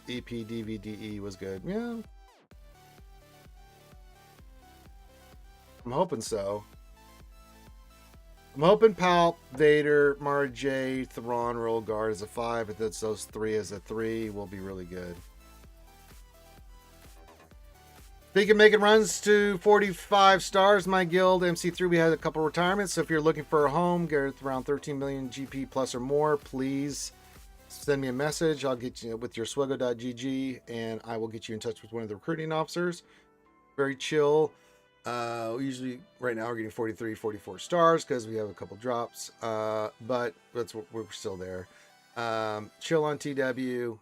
EPDVDE was good. Yeah. I'm hoping so. I'm hoping Palp, Vader, Mara J, Thrawn, Roll Guard as a 5. If that's those 3 as a 3, will be really good. Speaking of making runs to 45 stars, my guild MC3, we had a couple retirements. So if you're looking for a home, get around 13 million GP plus or more, please send me a message. I'll get you with your swgo.gg and I will get you in touch with one of the recruiting officers. Very chill. Usually right now we're getting 43, 44 stars because we have a couple drops. But we're still there. Chill on TW.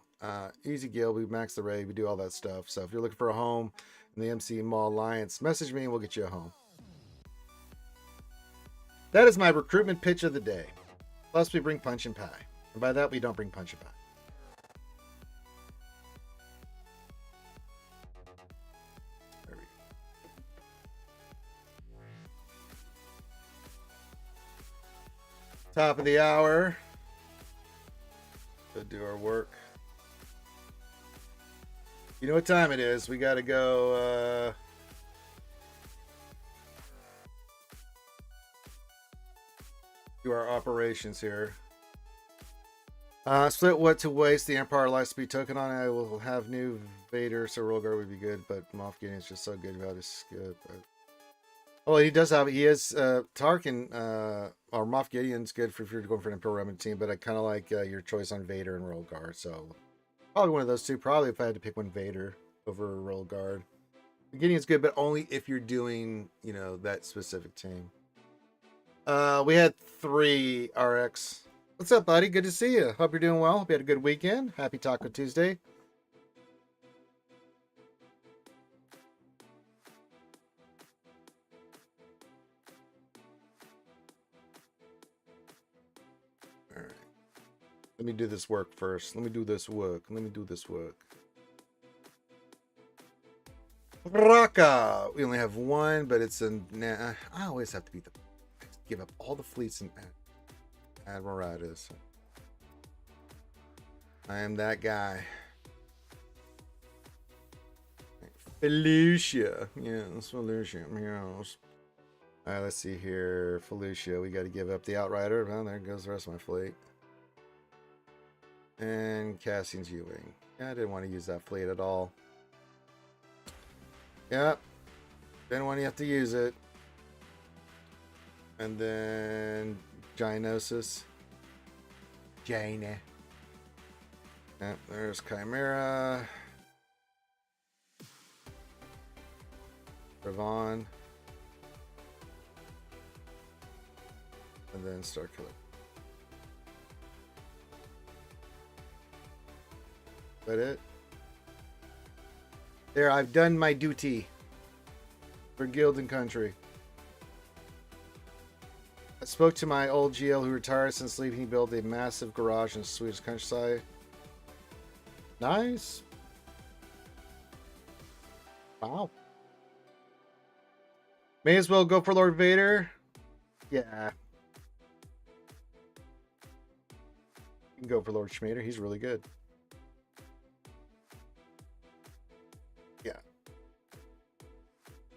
Easy guild. We max the raid. We do all that stuff. So if you're looking for a home in the MC Mall Alliance, message me and we'll get you a home. That is my recruitment pitch of the day. Plus we bring punch and pie. And by that we don't bring punch and pie. There we go. Top of the hour. Go do our work. You know what time it is. We got to go do our operations here. Split what to waste the Empire Lightspeed token on. I will have new Vader, so Roll Guard would be good, but Moff Gideon is just so good about his skip. Oh, he is Tarkin, or Moff Gideon's good if you're going for an Imperial Remnant team, but I kind of like your choice on Vader and Roll Guard, so probably one of those two. Probably if I had to pick one, Vader over Roll Guard. Gideon's good, but only if you're doing, that specific team. We had 3 RX. What's up, buddy? Good to see you. Hope you're doing well. Hope you had a good weekend. Happy Taco Tuesday. All right. Let me do this work first. Let me do this work. Raka. We only have 1, but it's I always have to give up all the fleets and Admirals. I am that guy. Felucia. Yes, Felucia. Yes. Alright, let's see here. Felucia. We got to give up the Outrider. Well, there goes the rest of my fleet. And Cassian's Ewing. Yeah, I didn't want to use that fleet at all. Yep. Didn't want to have to use it. And then Gynosis. Jaina. Yep, there's Chimera. Ravon. And then Star Killer. That it? There, I've done my duty for guild and country. I spoke to my old GL who retired since leaving. He built a massive garage in the Swedish countryside. Nice. Wow. May as well go for Lord Vader. Yeah. You can go for Lord Schmader. He's really good. Yeah.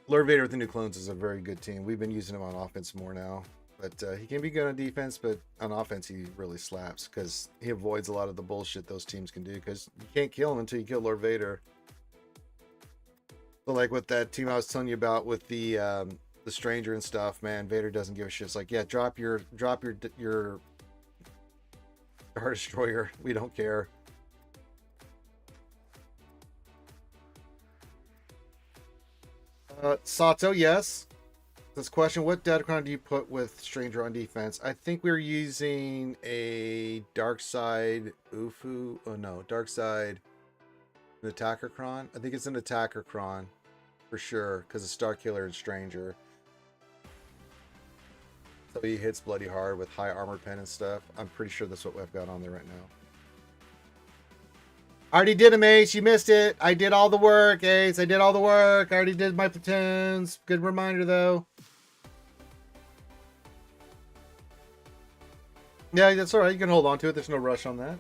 Lord Vader with the new clones is a very good team. We've been using him on offense more now. But he can be good on defense, but on offense he really slaps because he avoids a lot of the bullshit those teams can do because you can't kill him until you kill Lord Vader. So like with that team I was telling you about with the Stranger and stuff, man, Vader doesn't give a shit. It's like, yeah, drop your Star Destroyer. We don't care. Sato, yes. This question, what Datacron do you put with Stranger on defense? I think we're using a Dark Side Ufu. Oh no, Dark Side an Attacker Cron. I think it's an Attacker Cron for sure because of Star Killer and Stranger. So he hits bloody hard with high armor pen and stuff. I'm pretty sure that's what we've got on there right now. I already did them, Ace. You missed it. I did all the work, Ace. I did all the work. I already did my platoons. Good reminder, though. Yeah, that's all right. You can hold on to it. There's no rush on that.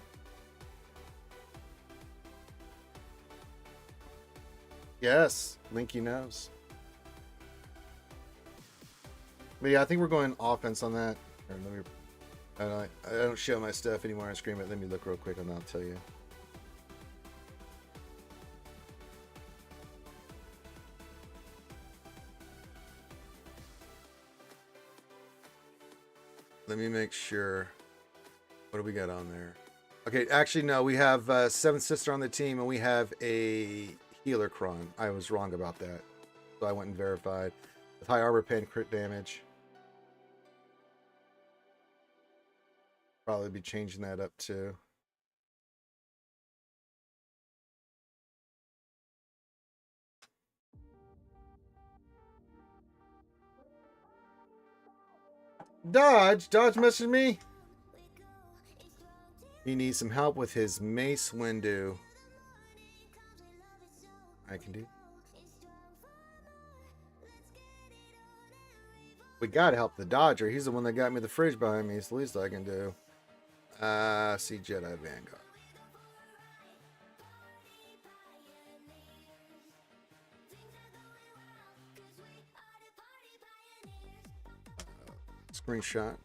Yes. Linky knows. But yeah, I think we're going offense on that. I don't show my stuff anymore on screen, but let me look real quick and I'll tell you. Let me make sure. What do we got on there? Okay, actually, no. We have Seventh Sister on the team, and we have a Healer Cron. I was wrong about that. So I went and verified. With high armor pen, crit damage. Probably be changing that up too. Dodge messaged me. He needs some help with his Mace Windu. I can do. We gotta help the Dodger. He's the one that got me the fridge behind me. It's the least I can do. See Jedi Vanguard. Screenshot.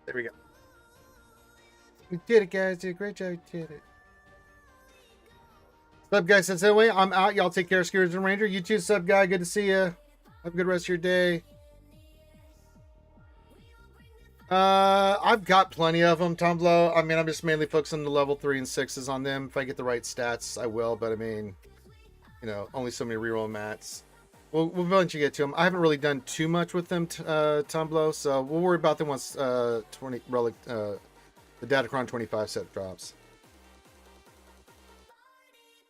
There we go. We did it, guys. Did a great job. We did it. Sub guy says, anyway, I'm out. Y'all take care, Scooters and Ranger. You too, sub guy. Good to see you. Have a good rest of your day. I've got plenty of them, Tom Blow. I mean, I'm just mainly focusing on the level 3 and 6s on them. If I get the right stats, I will. But I mean, you know, only so many reroll mats. We'll eventually get to them. I haven't really done too much with them, Tom Blow. So we'll worry about them once 20 relic, the Datacron 25 set drops.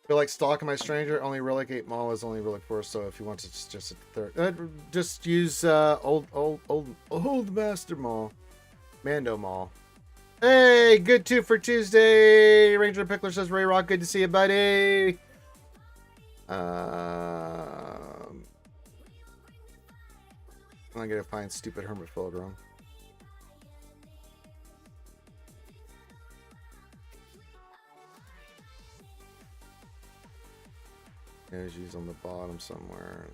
Feel like stalking my Stranger. Only relic 8 Maul is only relic 4. So if you want to just a third, just use old Master Maul. Mando Mall. Hey, good 2 for Tuesday. Ranger Pickler says, Ray Rock, good to see you, buddy. I'm gonna find stupid Hermit Fulgrim. Energies on the bottom somewhere.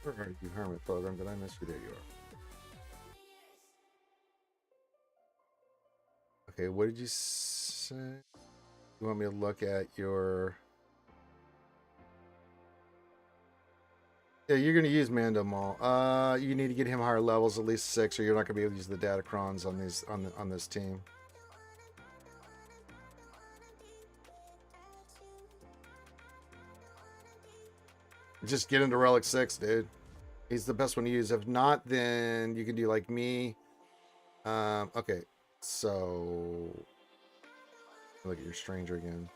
Where are you, Hermit Program? Did I miss you? There you are. Okay, what did you say? You want me to look at your... Yeah, you're going to use Mando Mall. You need to get him higher levels, at least 6, or you're not going to be able to use the Datacrons on these on this team. Just get into Relic 6, dude. He's the best one to use. If not, then you can do like me. Okay, so look at your Stranger again.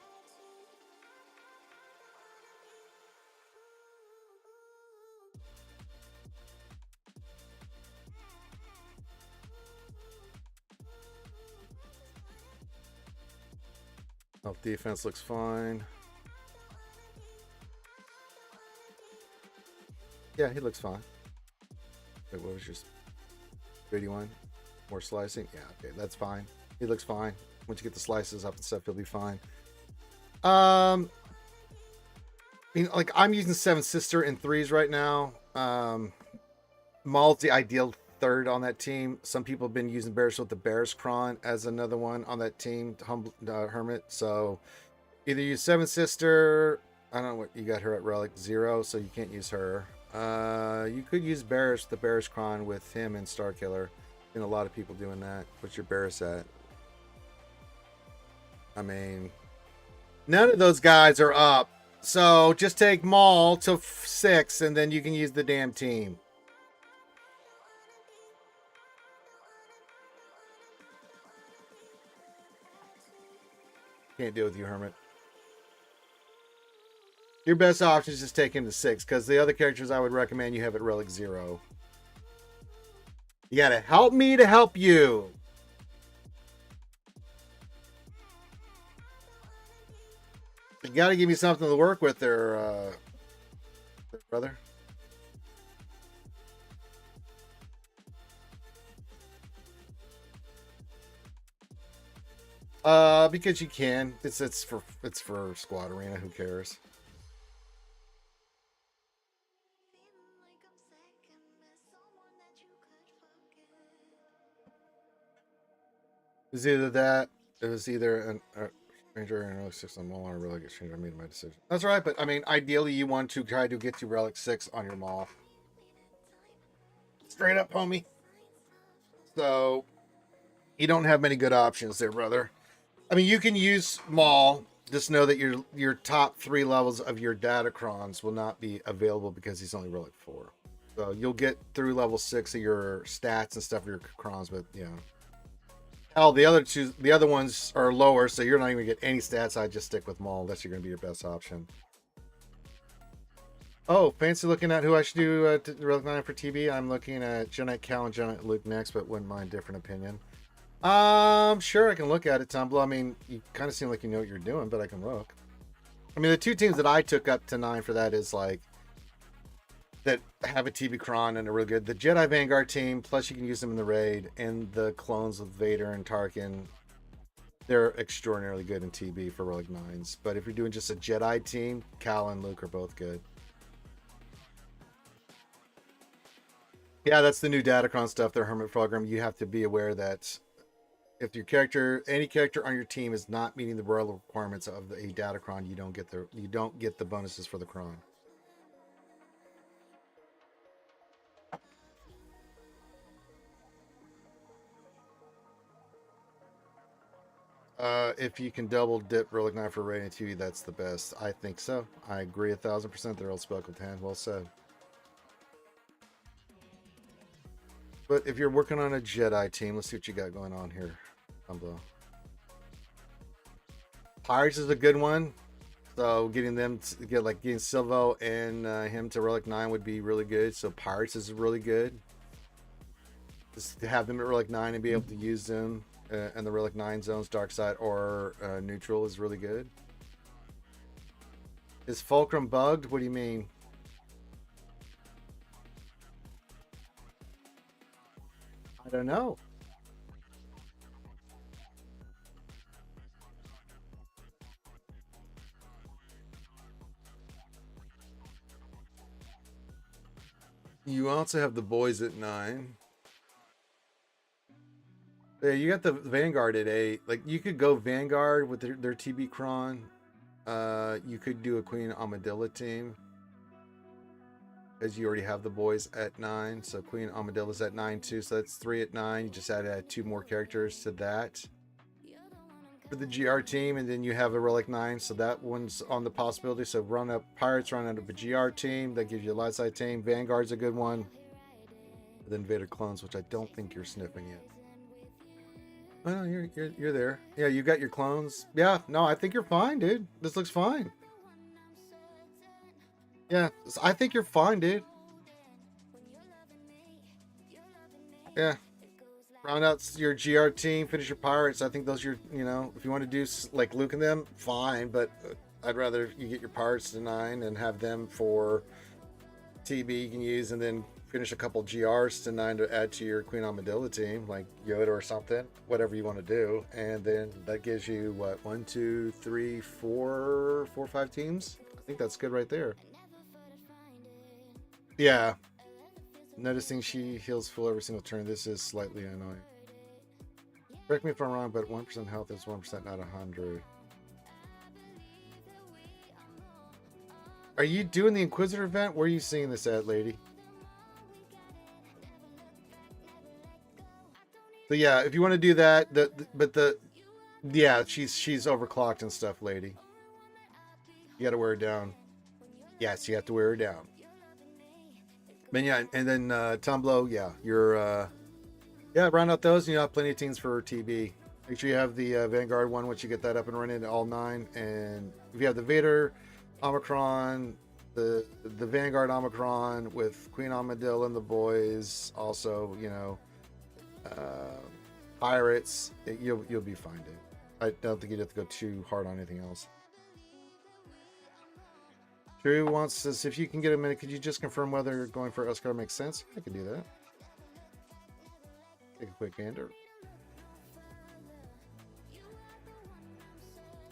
Health defense looks fine. Yeah, he looks fine. Wait, what was your 81? More slicing? Yeah, okay, that's fine. He looks fine. Once you get the slices up and stuff, he'll be fine. I mean, like, I'm using Seven Sister in 3s right now. Maul's the ideal 3rd on that team. Some people have been using Bears with the Bears Cron as another one on that team, Hermit. So either use Seven Sister. I don't know what you got her at Relic 0, so you can't use her. You could use Barris, the Barris Cron with him and Starkiller. And a lot of people doing that. What's your Barris at? I mean, none of those guys are up. So just take Maul to 6 and then you can use the damn team. Can't deal with you, Hermit. Your best option is just take him to 6 because the other characters I would recommend you have at Relic 0. You gotta help me to help you. You gotta give me something to work with there, brother. Because you can. It's for Squad Arena. Who cares? It was either that. It was either an Stranger and Relic 6 on Maul or Relic Stranger. I made my decision. That's right, but I mean, ideally, you want to try to get to Relic 6 on your Maul. Straight up, homie. So you don't have many good options there, brother. I mean, you can use Maul. Just know that your top 3 levels of your Datacrons will not be available because he's only Relic 4. So you'll get through level 6 of your stats and stuff for your Crons, but yeah. Hell, the other ones are lower, so you're not even gonna get any stats. I just stick with Maul. That's gonna be your best option. Oh, fancy looking at who I should do Relic 9 for TB. I'm looking at Jedi Cal and Jedi Luke next, but wouldn't mind different opinion. Sure, I can look at it, Tumble. I mean, you kind of seem like you know what you're doing, but I can look. I mean, the 2 teams that I took up to 9 for that is like that have a TB Cron and are really good. The Jedi Vanguard team, plus you can use them in the raid, and the clones of Vader and Tarkin. They're extraordinarily good in TB for Relic 9s. But if you're doing just a Jedi team, Cal and Luke are both good. Yeah, that's the new Datacron stuff, their Hermit program. You have to be aware that if your character, any character on your team is not meeting the royal requirements of a Datacron, you don't get the bonuses for the Cron. If you can double dip Relic 9 for rating 2, that's the best. I think so. I agree 1000%. They're all speckled hand. Well said. But if you're working on a Jedi team, let's see what you got going on here. Pirates is a good one. So getting them to get getting Silvo and him to Relic 9 would be really good. So Pirates is really good. Just to have them at Relic 9 and be able to use them in the Relic 9 zones, dark side or neutral is really good. Is Fulcrum bugged? What do you mean? I don't know. You also have the boys at 9. Yeah, you got the Vanguard at 8. Like, you could go Vanguard with their TB Cron. You could do a Queen Amadilla team, as you already have the boys at 9. So Queen Amadilla's at 9 too. So that's 3 at 9. You just add 2 more characters to that for the GR team, and then you have a Relic 9. So that one's on the possibility. So run up Pirates, run out of a GR team. That gives you a light side team. Vanguard's a good one. And then Vader clones, which I don't think you're sniffing yet. Oh, no, you're there. Yeah, you got your clones. Yeah, no, I think you're fine, dude. This looks fine. Yeah, I think you're fine, dude. Yeah. Round out your GR team, finish your pirates. I think those are your, if you want to do like Luke and them, fine. But I'd rather you get your pirates to 9 and have them for TB you can use, and then finish a couple GRs to 9 to add to your Queen Amadilla team, like Yoda or something, whatever you want to do. And then that gives you what, 1, 2, 3, 4, 5 teams. I think that's good right there. Yeah. Noticing she heals full every single turn. This is slightly annoying. Correct me if I'm wrong, but 1% health is 1%, not 100. Are you doing the Inquisitor event? Where are you seeing this at, lady? So yeah, if you want to do that, yeah, she's overclocked and stuff, lady. You got to wear her down. Yes, you have to wear her down. But yeah, and then Tumblo, yeah, you're round out those, and you have plenty of teams for TB. Make sure you have the Vanguard one once you get that up and running, all 9. And if you have the Vader Omicron, the Vanguard Omicron with Queen Amadilla and the boys, also, pirates, you'll be fine, dude. I don't think you'd have to go too hard on anything else. Drew wants us, if you can get a minute, could you just confirm whether going for Oscar makes sense? I can do that. Take a quick gander.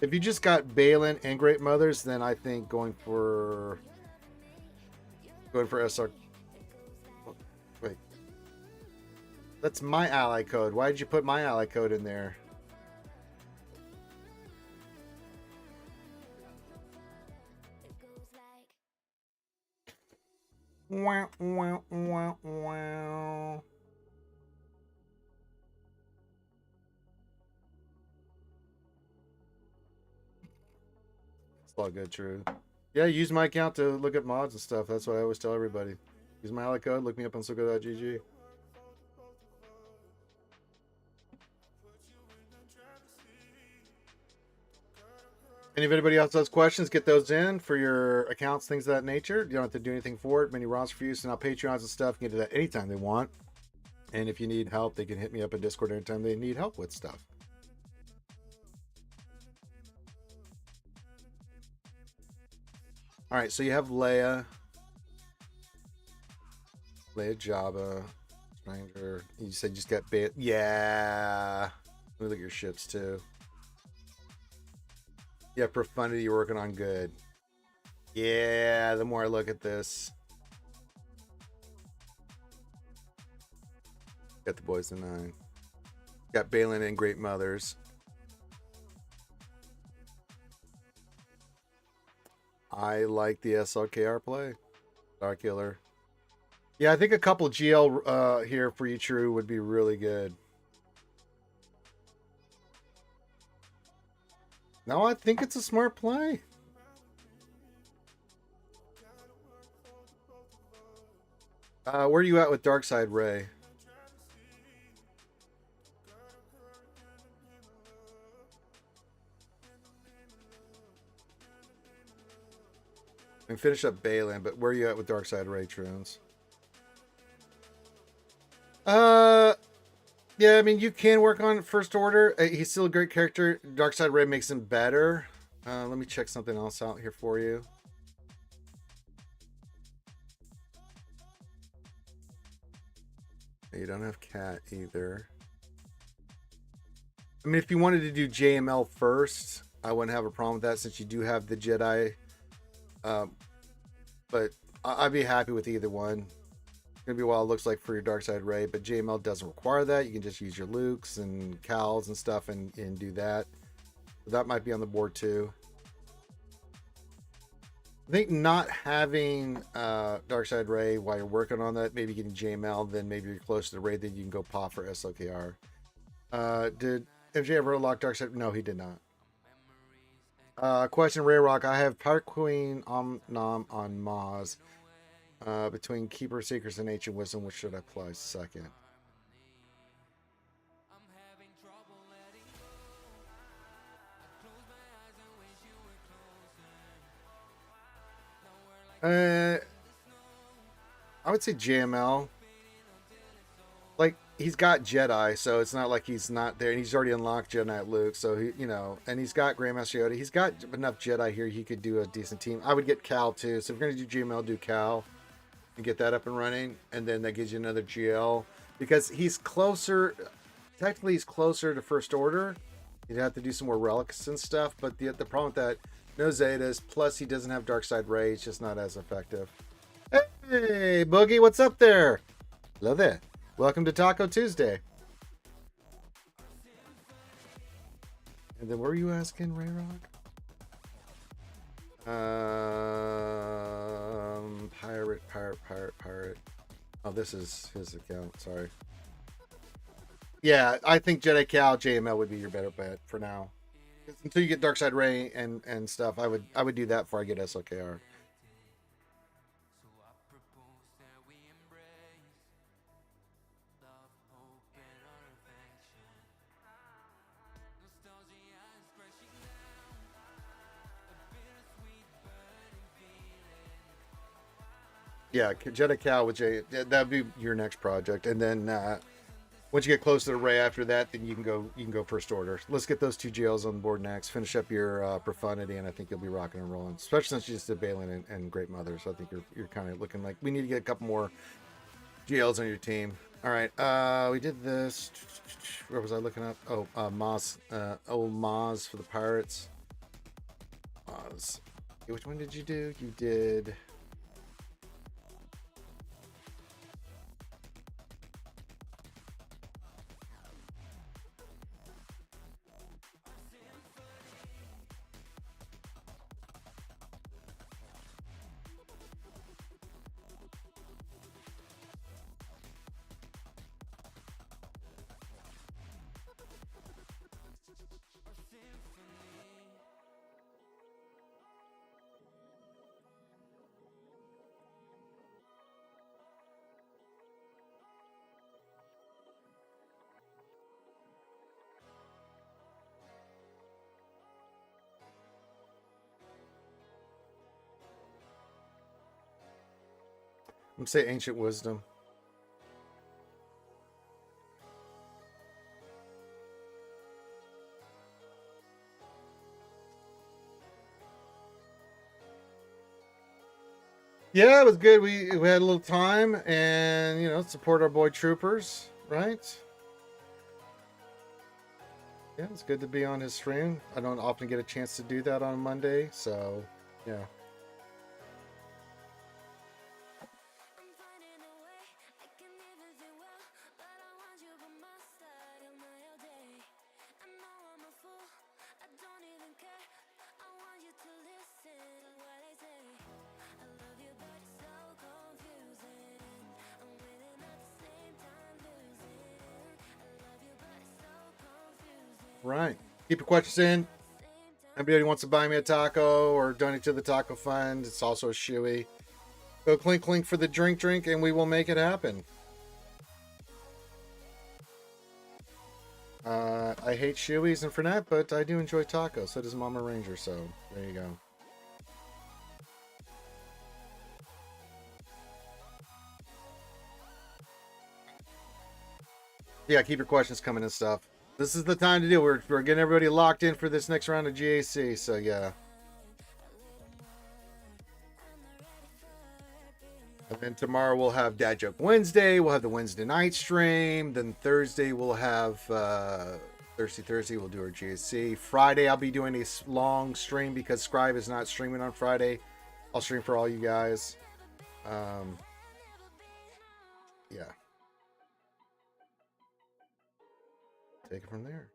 If you just got Balin and Great Mothers, then I think going for SR. Wait. That's my ally code. Why did you put my ally code in there? Wow, wow, wow, wow. It's all good, true. Yeah, use my account to look at mods and stuff. That's what I always tell everybody. Use my ally code. Look me up on Swgoh.gg. And if anybody else has questions, get those in for your accounts, things of that nature. You don't have to do anything for it. Many roster for you, so now Patreons and stuff can do that anytime they want. And if you need help, they can hit me up in Discord anytime they need help with stuff. All right, so you have Leia, Jabba, Stranger. You said you just got bit. Yeah. Let me look at your ships too. Yeah, Profundity you're working on good. Yeah, the more I look at this. Got the boys in 9. Got Balin and Great Mothers. I like the SLKR play. Star Killer. Yeah, I think a couple GL here for you, True, would be really good. No, I think it's a smart play. Where are you at with Darkside Ray? And finish up Balin, but where are you at with Darkside Ray, Troons? Yeah, I mean, you can work on First Order. He's still a great character. Darkside Ray makes him better. Let me check something else out here for you. You don't have Cat either. I mean, if you wanted to do JML first, I wouldn't have a problem with that since you do have the Jedi. But I'd be happy with either one. gonna be what it looks like for your dark side Ray, but JML doesn't require that. You can just use your Lukes and Cals and stuff and do that. So that might be on the board too. I think not having dark side Ray while you're working on that, maybe getting JML, then maybe you're close to the Ray, then you can go pop for SLKR. Did MJ ever lock dark side? No, he did not. Question, Ray Rock. I have Pirate Queen Nom on Maz. Between Keeper Secrets and Ancient Wisdom, which should I apply second? I would say JML. Like, he's got Jedi, so it's not like he's not there, and he's already unlocked Jedi Knight Luke, so he, you know, and he's got Grandmaster Yoda. He's got enough Jedi here. He could do a decent team. I would get Cal too. So if you're gonna do JML, do Cal and get that up and running, and then that gives you another GL because he's closer. Technically, he's closer to First Order. You'd have to do some more relics and stuff, but the problem with that, no Zetas. Plus, he doesn't have Dark Side Ray. It's just not as effective. Hey, Boogie, what's up there? Hello there. Welcome to Taco Tuesday. And then, what were you asking, Ray Rock? Pirate. Oh, this is his account. Sorry. Yeah, I think Jedi Cal JML would be your better bet for now. Until you get Darkside Ray and stuff, I would do that before I get SLKR. Yeah, Jedi Cal with J, that'd be your next project, and then once you get close to the Ray after that, then you can go First Order. Let's get those two GLs on board next. Finish up your Profundity, and I think you'll be rocking and rolling. Especially since you just did Balin and Great Mother, so I think you're kind of looking like we need to get a couple more GLs on your team. All right, we did this. Where was I looking up? Oh, Maz, old Maz for the Pirates. Maz. Which one did you do? You did. I'm gonna say Ancient Wisdom. Yeah, it was good. We had a little time and, you know, support our boy troopers, right? Yeah, it's good to be on his stream. I don't often get a chance to do that on Monday, so yeah. Right. Keep your questions in. Anybody who wants to buy me a taco or donate to the taco fund, it's also a shoey. Go clink for the drink, and we will make it happen. I hate shoeys and Fernet, but I do enjoy tacos. So does Mama Ranger, so there you go. Yeah, keep your questions coming and stuff. This is the time to do it. We're getting everybody locked in for this next round of GAC, so yeah. And then tomorrow we'll have Dad Joke Wednesday. We'll have the Wednesday night stream. Then Thursday we'll have Thirsty Thursday. We'll do our GAC. Friday I'll be doing a long stream because Scribe is not streaming on Friday. I'll stream for all you guys. yeah, take it from there.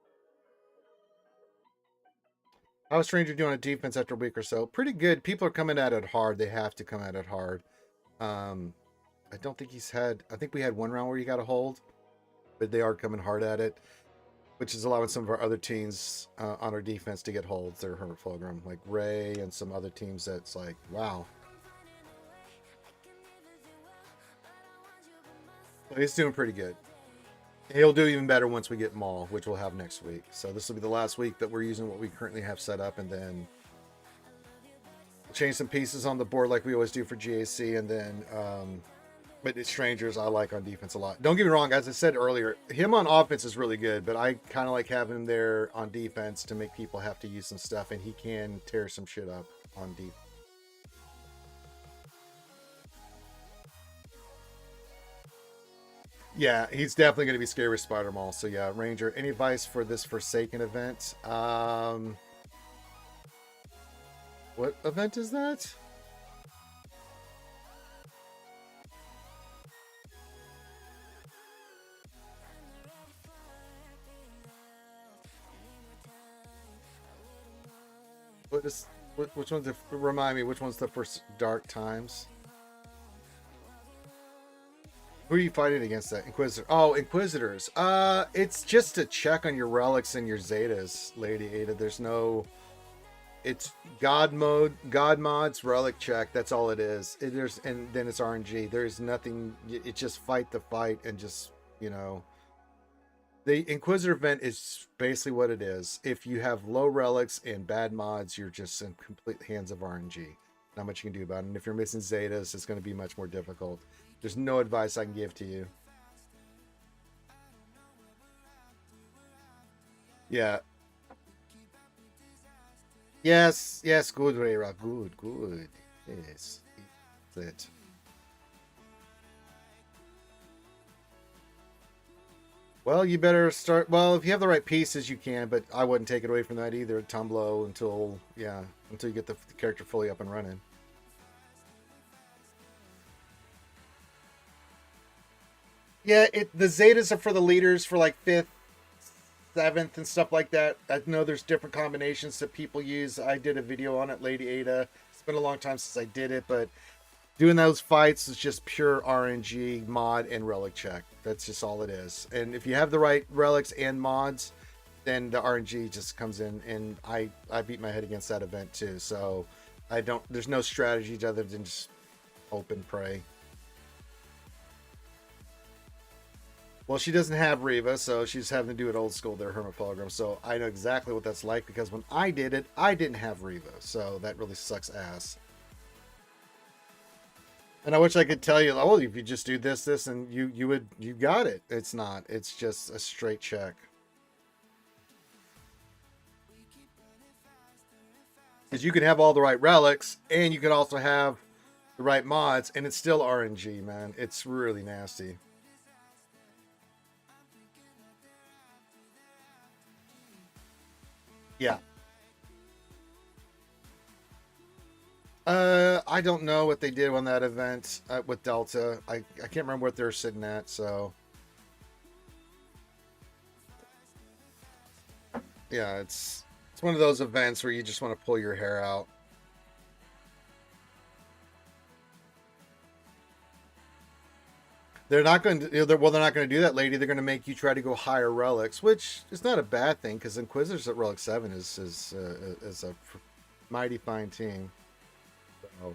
How's Stranger doing on defense after a week or so? Pretty good. People are coming at it hard. They have to come at it hard. I don't think he's had. I think we had one round where he got a hold, but they are coming hard at it, which is allowing some of our other teams on our defense to get holds. They're Hermit Fulgrim, like Ray and some other teams. That's like, wow. But he's doing pretty good. He'll do even better once we get Maul, which we'll have next week. So this will be the last week that we're using what we currently have set up, and then we'll change some pieces on the board like we always do for GAC, and then but it's Strangers I like on defense a lot. Don't get me wrong, as I said earlier, him on offense is really good, but I kind of like having him there on defense to make people have to use some stuff, and he can tear some shit up on defense. Yeah, he's definitely going to be scary with Spider Maul. So yeah, Ranger, any advice for this Forsaken event? What event is that? Which one's the, remind me, which one's the first Dark Times? Who are you fighting against that? Inquisitor. Oh, Inquisitors. It's just a check on your relics and your Zetas, Lady Ada. There's no, it's God mode, God mods, relic check. That's all it is. And then it's RNG. There's nothing. It's just fight the fight and just, you know, the Inquisitor event is basically what it is. If you have low relics and bad mods, you're just in complete hands of RNG. Not much you can do about it. And if you're missing Zetas, it's going to be much more difficult. There's no advice I can give to you. Yeah. Yes, yes, good, Rayra. Good, good. Yes. That's it. Well, you better start. Well, if you have the right pieces, you can, but I wouldn't take it away from that either. Tumblo until, yeah, until you get the character fully up and running. Yeah, the Zetas are for the leaders for like 5th, 7th, and stuff like that. I know there's different combinations that people use. I did a video on it, Lady Ada. It's been a long time since I did it, but doing those fights is just pure RNG, mod, and relic check. That's just all it is. And if you have the right relics and mods, then the RNG just comes in. And I beat my head against that event too. So there's no strategy other than just open prey. Well, she doesn't have Reva, so she's having to do it old school there, Hermit Fulgrim. So I know exactly what that's like because when I did it, I didn't have Reva. So that really sucks ass. And I wish I could tell you, oh, if you just do this, and you got it. It's not. It's just a straight check. Because you can have all the right relics, and you can also have the right mods, and it's still RNG, man. It's really nasty. Yeah. I don't know what they did on that event with Delta. I can't remember what they're sitting at, so. Yeah, it's one of those events where you just want to pull your hair out. They're not going to, well, they're not going to do that, lady. They're going to make you try to go higher relics, which is not a bad thing because Inquisitors at Relic 7 is a mighty fine team. So.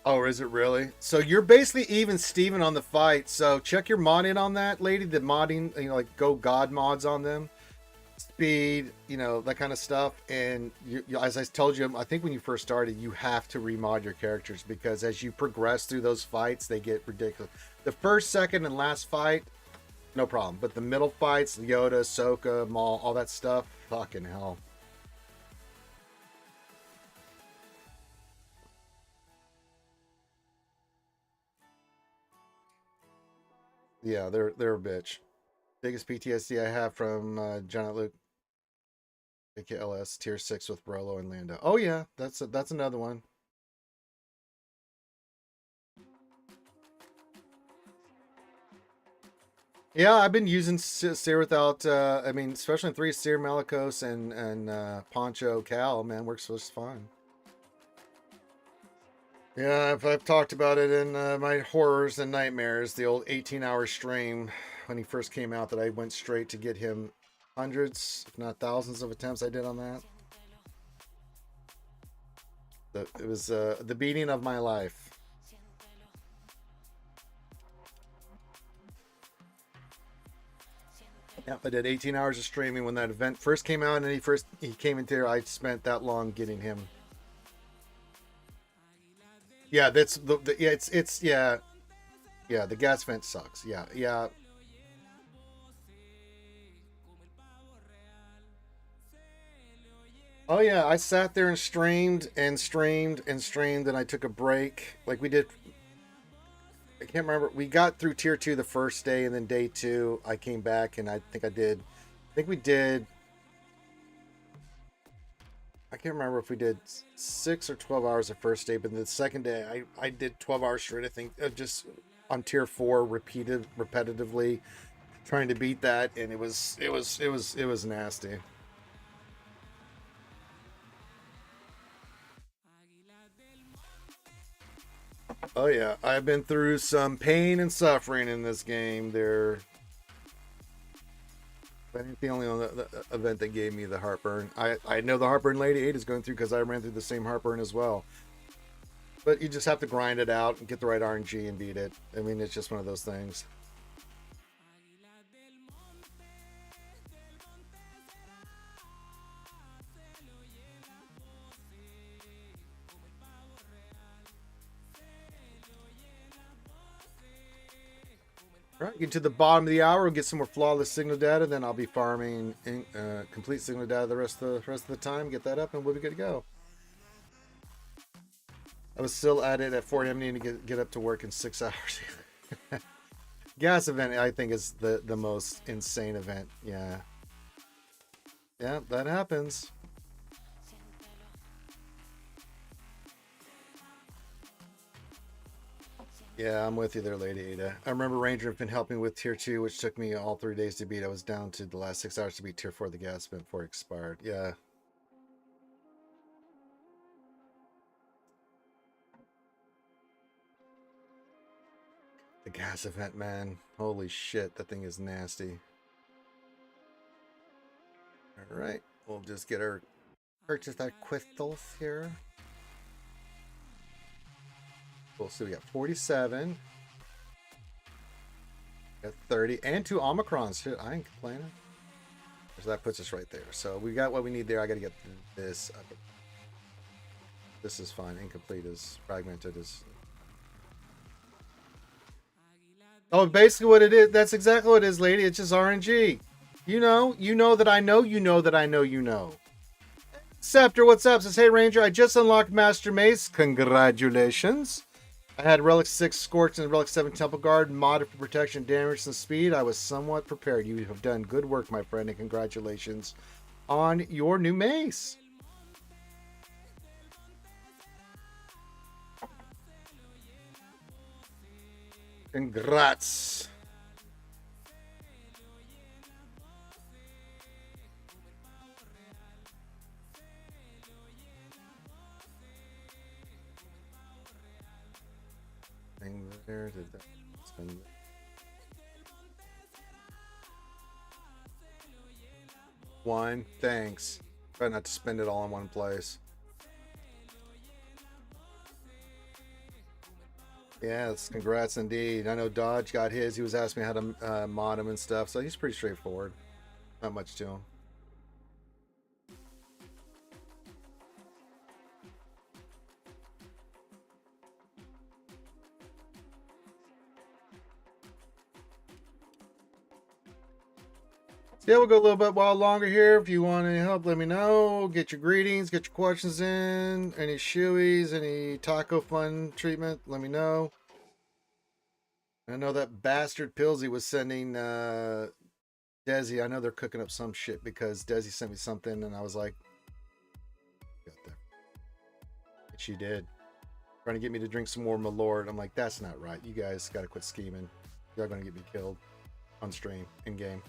Oh, is it really? So you're basically even Steven on the fight. So check your modding on that, lady. The modding, like go God mods on them, speed, that kind of stuff. And as I told you, I think when you first started, you have to remod your characters because as you progress through those fights, they get ridiculous. The first, second, and last fight, no problem. But the middle fights, Yoda, Ahsoka, Maul, all that stuff, fucking hell. Yeah, they're a bitch. Biggest PTSD I have from John Luke AKLS tier 6 with Rolo and Lando. Oh yeah, that's another one. Yeah, I've been using Seer without. I mean, especially in 3 Seer, Malicos, and Poncho Cal. Man, works just fine. Yeah, I've talked about it in my horrors and nightmares. The old 18-hour stream when he first came out that I went straight to get him hundreds, if not thousands, of attempts I did on that. It was the beating of my life. Yep, I did 18 hours of streaming when that event first came out, and he came into there. I spent that long getting him. Yeah, that's yeah, it's yeah, the gas vent sucks. Yeah. Oh yeah, I sat there and streamed and streamed and streamed, and I took a break. Like we did, I can't remember. We got through tier 2 the first day, and then day 2, I came back and I think we did. I can't remember if we did 6 or 12 hours the first day, but the second day I did 12 hours straight. I think just on tier 4, repetitively, trying to beat that, and it was nasty. Oh yeah, I've been through some pain and suffering in this game. I think the only event that gave me the heartburn. I know the heartburn Lady 8 is going through because I ran through the same heartburn as well. But you just have to grind it out and get the right RNG and beat it. I mean, it's just one of those things. All right, get to the bottom of the hour. We'll get some more flawless signal data. Then I'll be farming complete signal data the rest of the time. Get that up, and we'll be good to go. I was still at it at 4 a.m. needing to get up to work in 6 hours. Gas event, I think, is the most insane event. Yeah, that happens. Yeah, I'm with you there, Lady Ada. I remember Ranger have been helping with tier 2, which took me all 3 days to beat. I was down to the last 6 hours to beat tier 4 of the gas event before it expired. Yeah. The gas event, man. Holy shit, that thing is nasty. All right, we'll just get our purchase that crystals here. Cool, so we got 47. Got 30 and 2 Omicrons. Shit, I ain't complaining. So that puts us right there. So we got what we need there. I got to get this up. This is fine. Incomplete is fragmented is. Oh, basically what it is. That's exactly what it is, lady. It's just RNG. You know that I know, you know that I know, you know. Scepter, what's up? Says, hey Ranger, I just unlocked Master Mace. Congratulations. I had Relic 6 Scorch and Relic 7 Temple Guard modded for protection, damage, and speed. I was somewhat prepared. You have done good work, my friend, and congratulations on your new mace. Congrats. There, did that spend it? One, thanks. Try not to spend it all in one place. Yes, congrats indeed. I know Dodge got his. He was asking me how to mod him and stuff, so he's pretty straightforward. Not much to him. Yeah, we'll go a little bit while longer here. If you want any help, let me know. Get your greetings, get your questions in. Any shoeies, any taco fun treatment, let me know. I know that bastard Pillsy was sending Desi, I know they're cooking up some shit because Desi sent me something and I was like, got there. And she did. Trying to get me to drink some more Malort. I'm like, that's not right. You guys got to quit scheming. You're going to get me killed on stream, in game.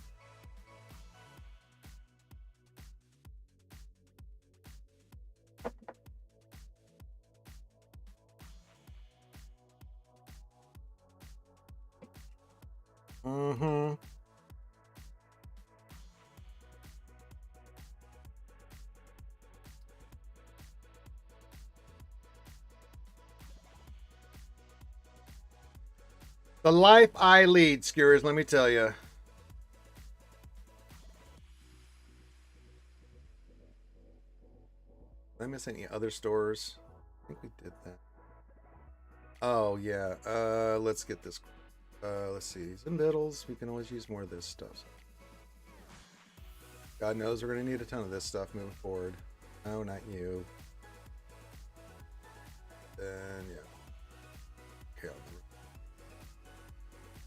Mm-hmm. The life I lead, Skewers, let me tell you. Did I miss any other stores? I think we did that. Oh, yeah. Let's get this. Let's see. Some middles. We can always use more of this stuff. God knows we're going to need a ton of this stuff moving forward. No, not you. Then, yeah. Okay.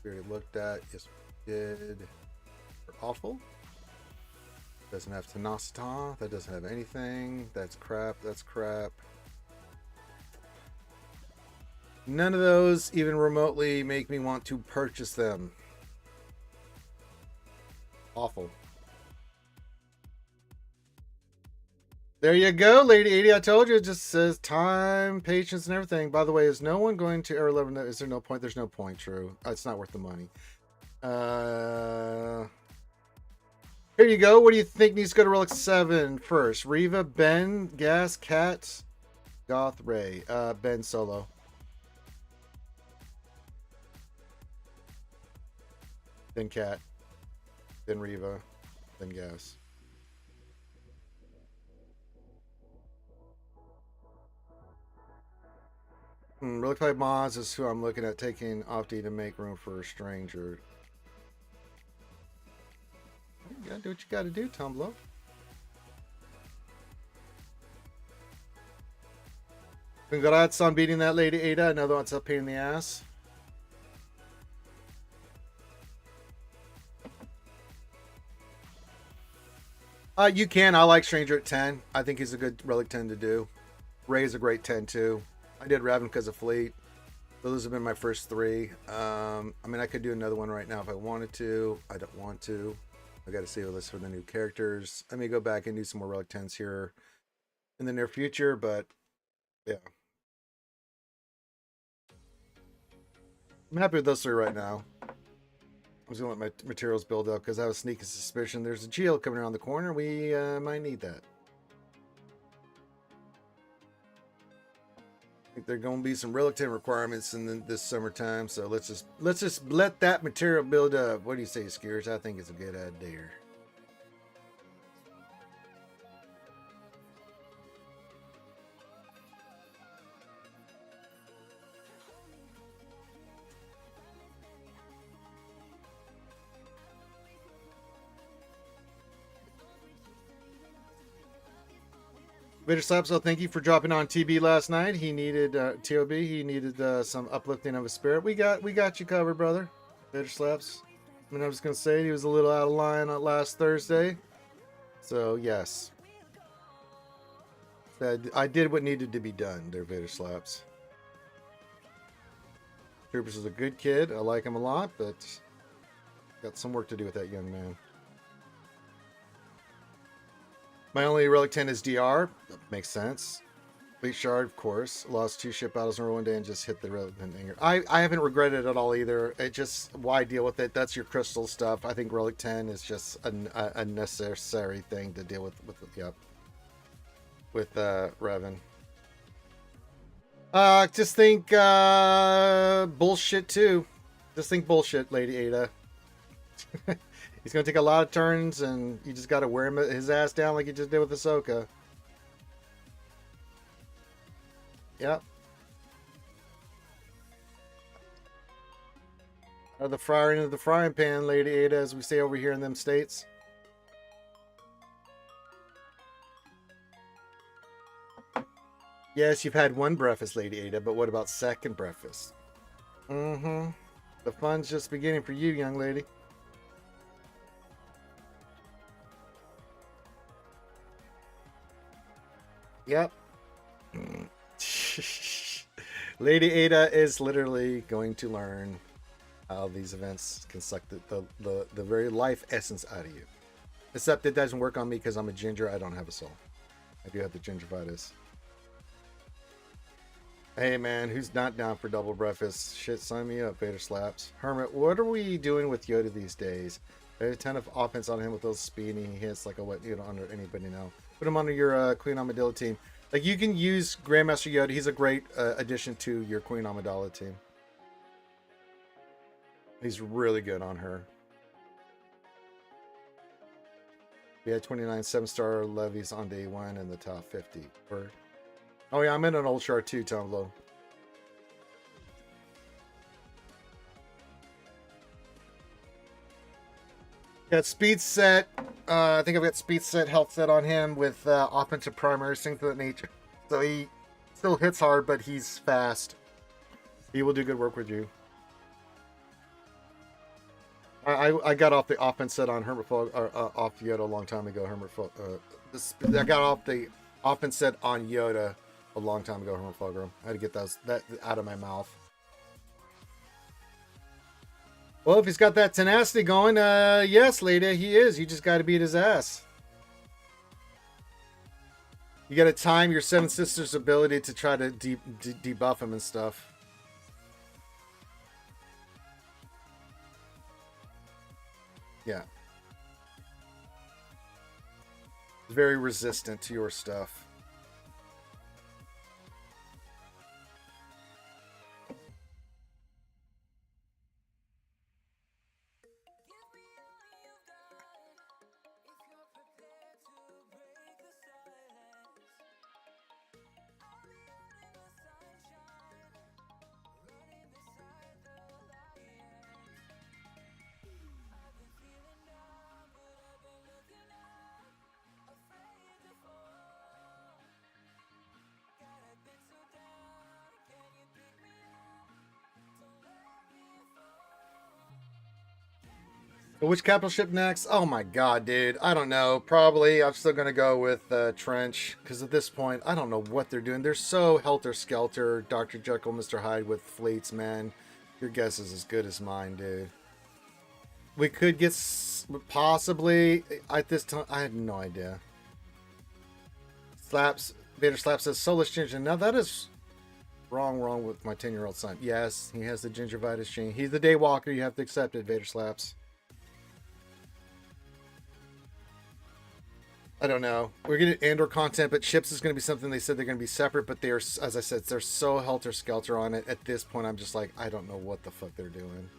We already looked at. Yes, we did. We're awful. Doesn't have tenacity. That doesn't have anything. That's crap. That's crap. None of those even remotely make me want to purchase them. Awful. There you go, Lady 80. I told you, it just says time, patience, and everything. By the way, is no one going to Air 11? Is there no point? There's no point, true. It's not worth the money. Here you go. What do you think needs to go to Relic 7 first? Riva, Ben, Gas, Cat, Goth, Ray. Ben solo. Then Cat. Then Riva. Then Gas. Relic 5 mods is who I'm looking at taking Opti to make room for a stranger. You gotta do what you gotta do, Tumblr. Congrats on beating that Lady Ada. Another one's a pain in the ass. You can. I like Stranger at 10. I think he's a good Relic 10 to do. Ray is a great 10 too. I did Raven because of Fleet. Those have been my first 3. I mean, I could do another one right now if I wanted to. I don't want to. I got to save this for the new characters. I may go back and do some more Relic 10s here in the near future, but yeah. I'm happy with those 3 right now. I'm just going to let my materials build up because I have a sneaky suspicion there's a Geo coming around the corner. We might need that. I think there are going to be some Relic 10 requirements in this summertime, so let's just let that material build up. What do you say, Skiers? I think it's a good idea. Vader Slapso, thank you for dropping on TB last night. He needed TOB. He needed some uplifting of his spirit. We got you covered, brother. Vader Slaps. I mean, I was gonna say he was a little out of line on last Thursday, so yes, I did what needed to be done. There, Vader Slaps. Troopers is a good kid. I like him a lot, but got some work to do with that young man. My only Relic 10 is DR. That makes sense. Fleet Shard, of course. Lost 2 ship battles in one day and just hit the Relic 10 anger. I haven't regretted it at all either. It just, why deal with it? That's your crystal stuff. I think Relic 10 is just a necessary thing to deal with Revan. Just think bullshit too. Just think bullshit, Lady Ada. He's going to take a lot of turns, and you just got to wear his ass down like you just did with Ahsoka. Yep. Out of the fryer into the frying pan, Lady Ada, as we say over here in them states. Yes, you've had one breakfast, Lady Ada, but what about second breakfast? Mm-hmm. The fun's just beginning for you, young lady. Yep. Lady Ada is literally going to learn how these events can suck the very life essence out of you. Except it doesn't work on me because I'm a ginger. I don't have a soul. I do have the gingivitis. Hey man, who's not down for double breakfast? Shit, sign me up, Vader slaps. Hermit, what are we doing with Yoda these days? I have a ton of offense on him with those speed, and he hits like a what you don't under anybody know. Put him under your Queen Amidala team. Like you can use Grandmaster Yoda. He's a great addition to your Queen Amidala team. He's really good on her. We had 29 7-star levies on day one in the top 50. Oh yeah, I'm in an old chart too, Tom Low. Got speed set. I think I've got speed set, health set on him with offensive primaries, things of that nature. So he still hits hard, but he's fast. He will do good work with you. I got off the offense set on Hermit Fog, off Yoda a long time ago. I got off the offense set on Yoda a long time ago. Hermit Fulgrim. I had to get that out of my mouth. Well, if he's got that tenacity going, yes, lady, he is. You just got to beat his ass. You got to time your Seven Sisters' ability to try to debuff him and stuff. Yeah. Very resistant to your stuff. Which capital ship next? Oh my god, dude. I don't know. Probably I'm still going to go with Trench. Because at this point, I don't know what they're doing. They're so helter-skelter. Dr. Jekyll, Mr. Hyde with fleets, man. Your guess is as good as mine, dude. We could get possibly at this time. I have no idea. Vader Slaps says Soulless Ginger. Now that is wrong with my 10-year-old son. Yes, he has the gingivitis gene. He's the daywalker. You have to accept it, Vader Slaps. I don't know. We're getting Andor content, but ships is going to be something they said they're going to be separate, but they are, as I said, they're so helter-skelter on it. At this point, I'm just like, I don't know what the fuck they're doing.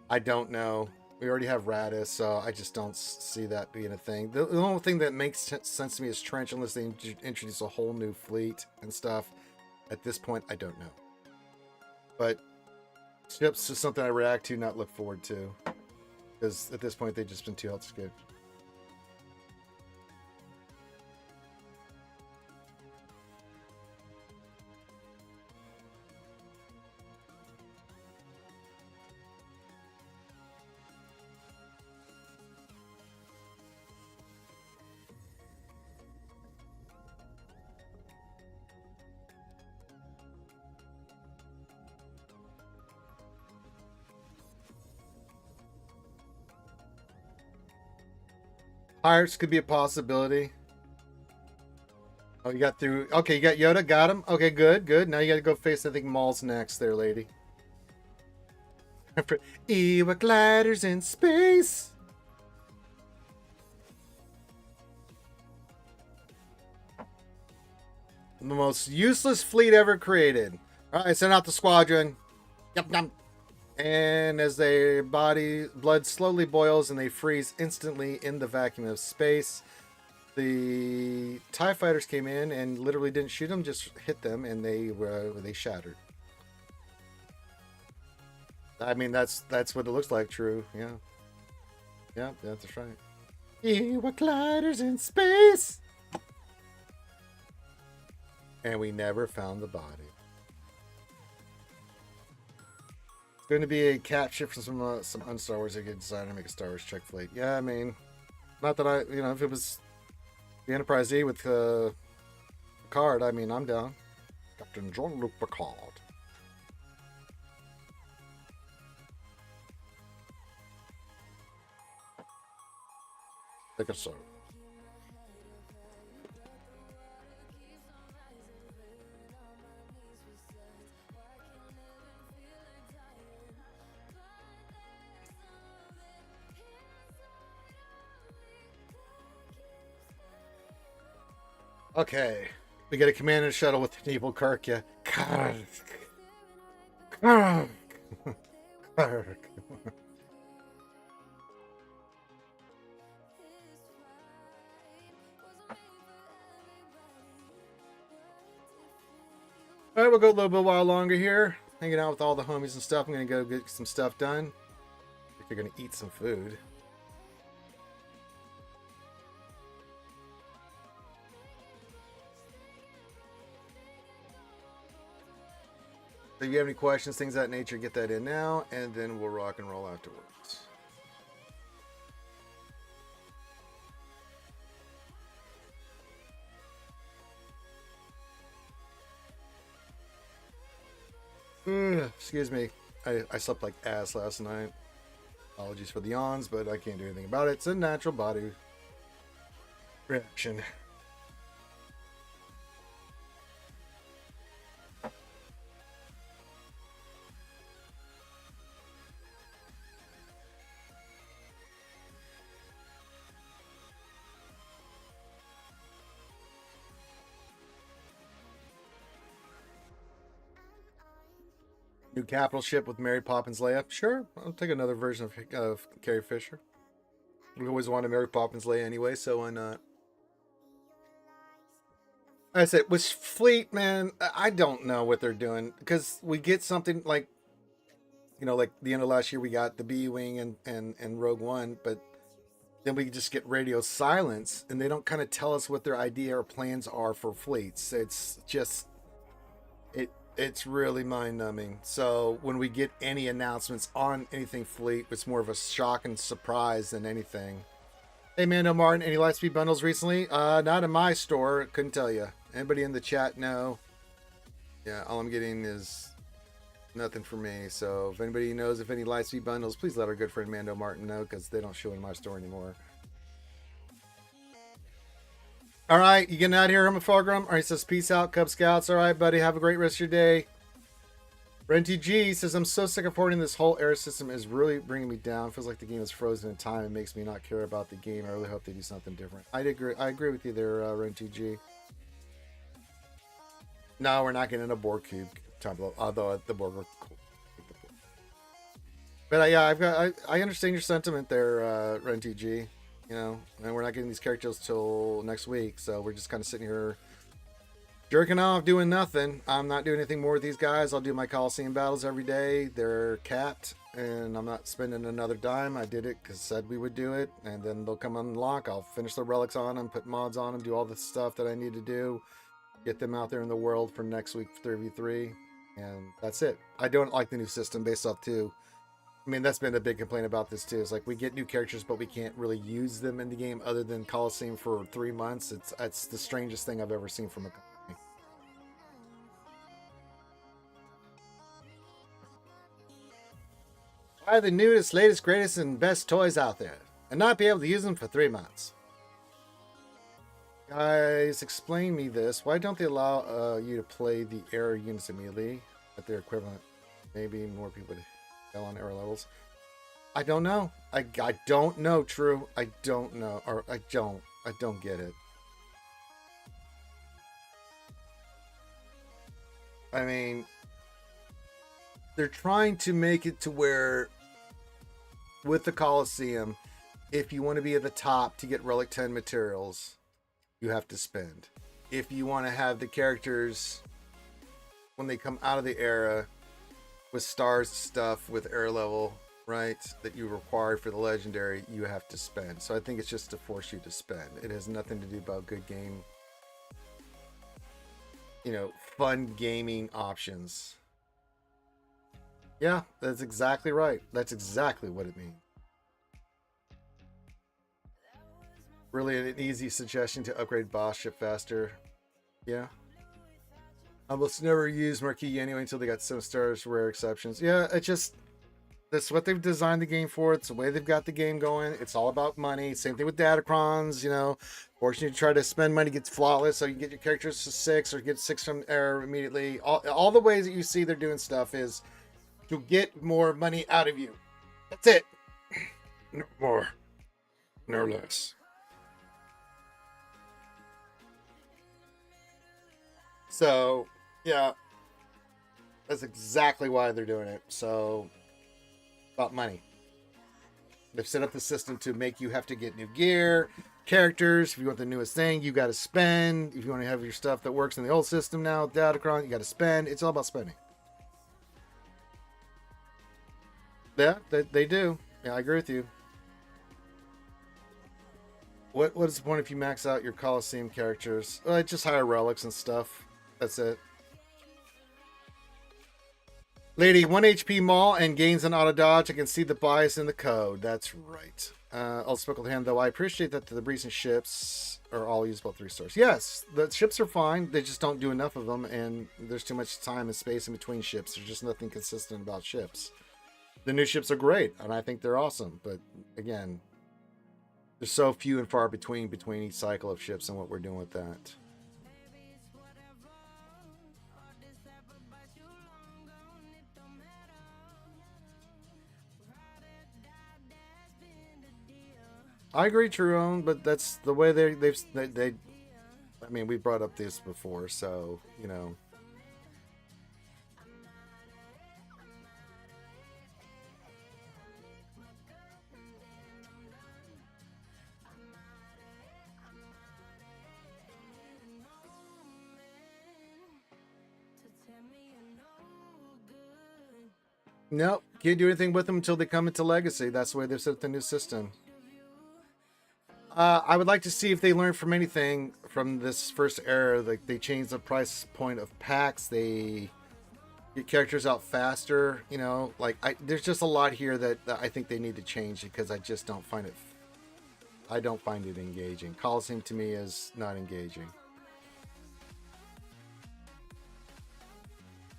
I don't know. We already have Radis, so I just don't see that being a thing. The only thing that makes sense to me is Trench, unless they introduce a whole new fleet and stuff. At this point, I don't know. But ships is something I react to, not look forward to. Because at this point, they've just been too helter-skelter. Pirates could be a possibility. Oh, you got through. Okay, you got Yoda. Got him. Okay, good. Now you got to go face, I think, Maul's next there, lady. Ewok gliders in space. The most useless fleet ever created. All right, send out the squadron. Yep. And as their blood slowly boils and they freeze instantly in the vacuum of space, the TIE fighters came in and literally didn't shoot them, just hit them, and they shattered. I mean, that's what it looks like. True, yeah, that's right. Ewok gliders in space, and we never found the body. Going to be a capture for some un-Star Wars. They get designed to make a Star Wars check fleet. Yeah, I mean, not that if it was The Enterprise E with Picard, I mean, I'm down. Captain Jean-Luc Picard. Take a so. Okay. We get a commander shuttle with an evil Kirk, yeah. Kirk. Kirk. Kirk. All right, we'll go a little bit while longer here. Hanging out with all the homies and stuff. I'm going to go get some stuff done. If you're going to eat some food. So if you have any questions, things of that nature, get that in now. And then we'll rock and roll afterwards. Excuse me. I slept like ass last night. Apologies for the yawns, but I can't do anything about it. It's a natural body reaction. New capital ship with Mary Poppins Leia. Sure, I'll take another version of Carrie Fisher. We always wanted Mary Poppins Leia anyway, so why not? I said, with Fleet, man, I don't know what they're doing. Because we get something like, you know, like the end of last year, we got the B-Wing and Rogue One, but then we just get radio silence, and they don't kind of tell us what their idea or plans are for fleets. It's just... It's really mind-numbing. So when we get any announcements on anything Fleet, it's more of a shock and surprise than anything. Hey, Mando Martin, any Lightspeed bundles recently? Not in my store. Couldn't tell you. Anybody in the chat know? Yeah, all I'm getting is nothing for me. So if anybody knows if any Lightspeed bundles, please let our good friend Mando Martin know, because they don't show in my store anymore. All right, you getting out of here, Homophogram? All right, says peace out, Cub Scouts. All right, buddy, have a great rest of your day. Renty G says, I'm so sick of porting. This whole error system is really bringing me down. Feels like the game is frozen in time. It makes me not care about the game. I really hope they do something different. I agree with you there, Renty G. No, we're not getting a Borg cube. Although the Borg were cool. But yeah, I understand your sentiment there, Renty G. You know, and we're not getting these characters till next week, so we're just kind of sitting here jerking off, doing nothing. I'm not doing anything more with these guys. I'll do my Coliseum battles every day. They're capped, and I'm not spending another dime. I did it because said we would do it, and then they'll come unlock. I'll finish the relics on them, put mods on them, do all the stuff that I need to do, get them out there in the world for next week 3v3, and that's it. I don't like the new system based off too. I mean, that's been a big complaint about this too. It's like we get new characters, but we can't really use them in the game other than Coliseum for 3 months. It's the strangest thing I've ever seen from a company. Buy the newest, latest, greatest, and best toys out there, and not be able to use them for 3 months. Guys, explain me this. Why don't they allow you to play the error units immediately at their equivalent? Maybe more people to on error levels. I don't know. I don't know, True. I don't know. Or I don't get it. I mean, they're trying to make it to where with the Coliseum, if you want to be at the top to get Relic 10 materials, you have to spend. If you want to have the characters when they come out of the era with stars stuff with air level, right, that you require for the legendary, you have to spend. So I think it's just to force you to spend. It has nothing to do about good game, you know, fun gaming options. Yeah, that's exactly right. That's exactly what it means. Really an easy suggestion to upgrade boss ship faster. Yeah. I almost never use Marquis anyway until they got 7 stars, rare exceptions. Yeah, it just, that's what they've designed the game for. It's the way they've got the game going. It's all about money. Same thing with Datacrons, you know. Forcing you to try to spend money gets flawless so you can get your characters to 6 or get 6 from error immediately. All the ways that you see they're doing stuff is to get more money out of you. That's it. No more. No less. So, yeah, that's exactly why they're doing it. So, about money. They've set up the system to make you have to get new gear, characters. If you want the newest thing, you got to spend. If you want to have your stuff that works in the old system now, Datacron, you got to spend. It's all about spending. Yeah, they do. Yeah, I agree with you. What is the point if you max out your Coliseum characters? Just hire relics and stuff. That's it. Lady, 1 HP Maul and gains an auto dodge. I can see the bias in the code. That's right. I'll speckled hand though. I appreciate that the recent ships are all usable 3 stars. Yes, the ships are fine. They just don't do enough of them, and there's too much time and space in between ships. There's just nothing consistent about ships. The new ships are great, and I think they're awesome. But again, there's so few and far between each cycle of ships and what we're doing with that. I agree, Truone, but that's the way they I mean, we brought up this before, so you know. Nope, can't do anything with them until they come into Legacy. That's the way they've set up the new system. I would like to see if they learned from anything from this first era. Like they changed the price point of packs. They get characters out faster. You know, like there's just a lot here that I think they need to change because I just don't find it. I don't find it engaging. Coliseum to me is not engaging.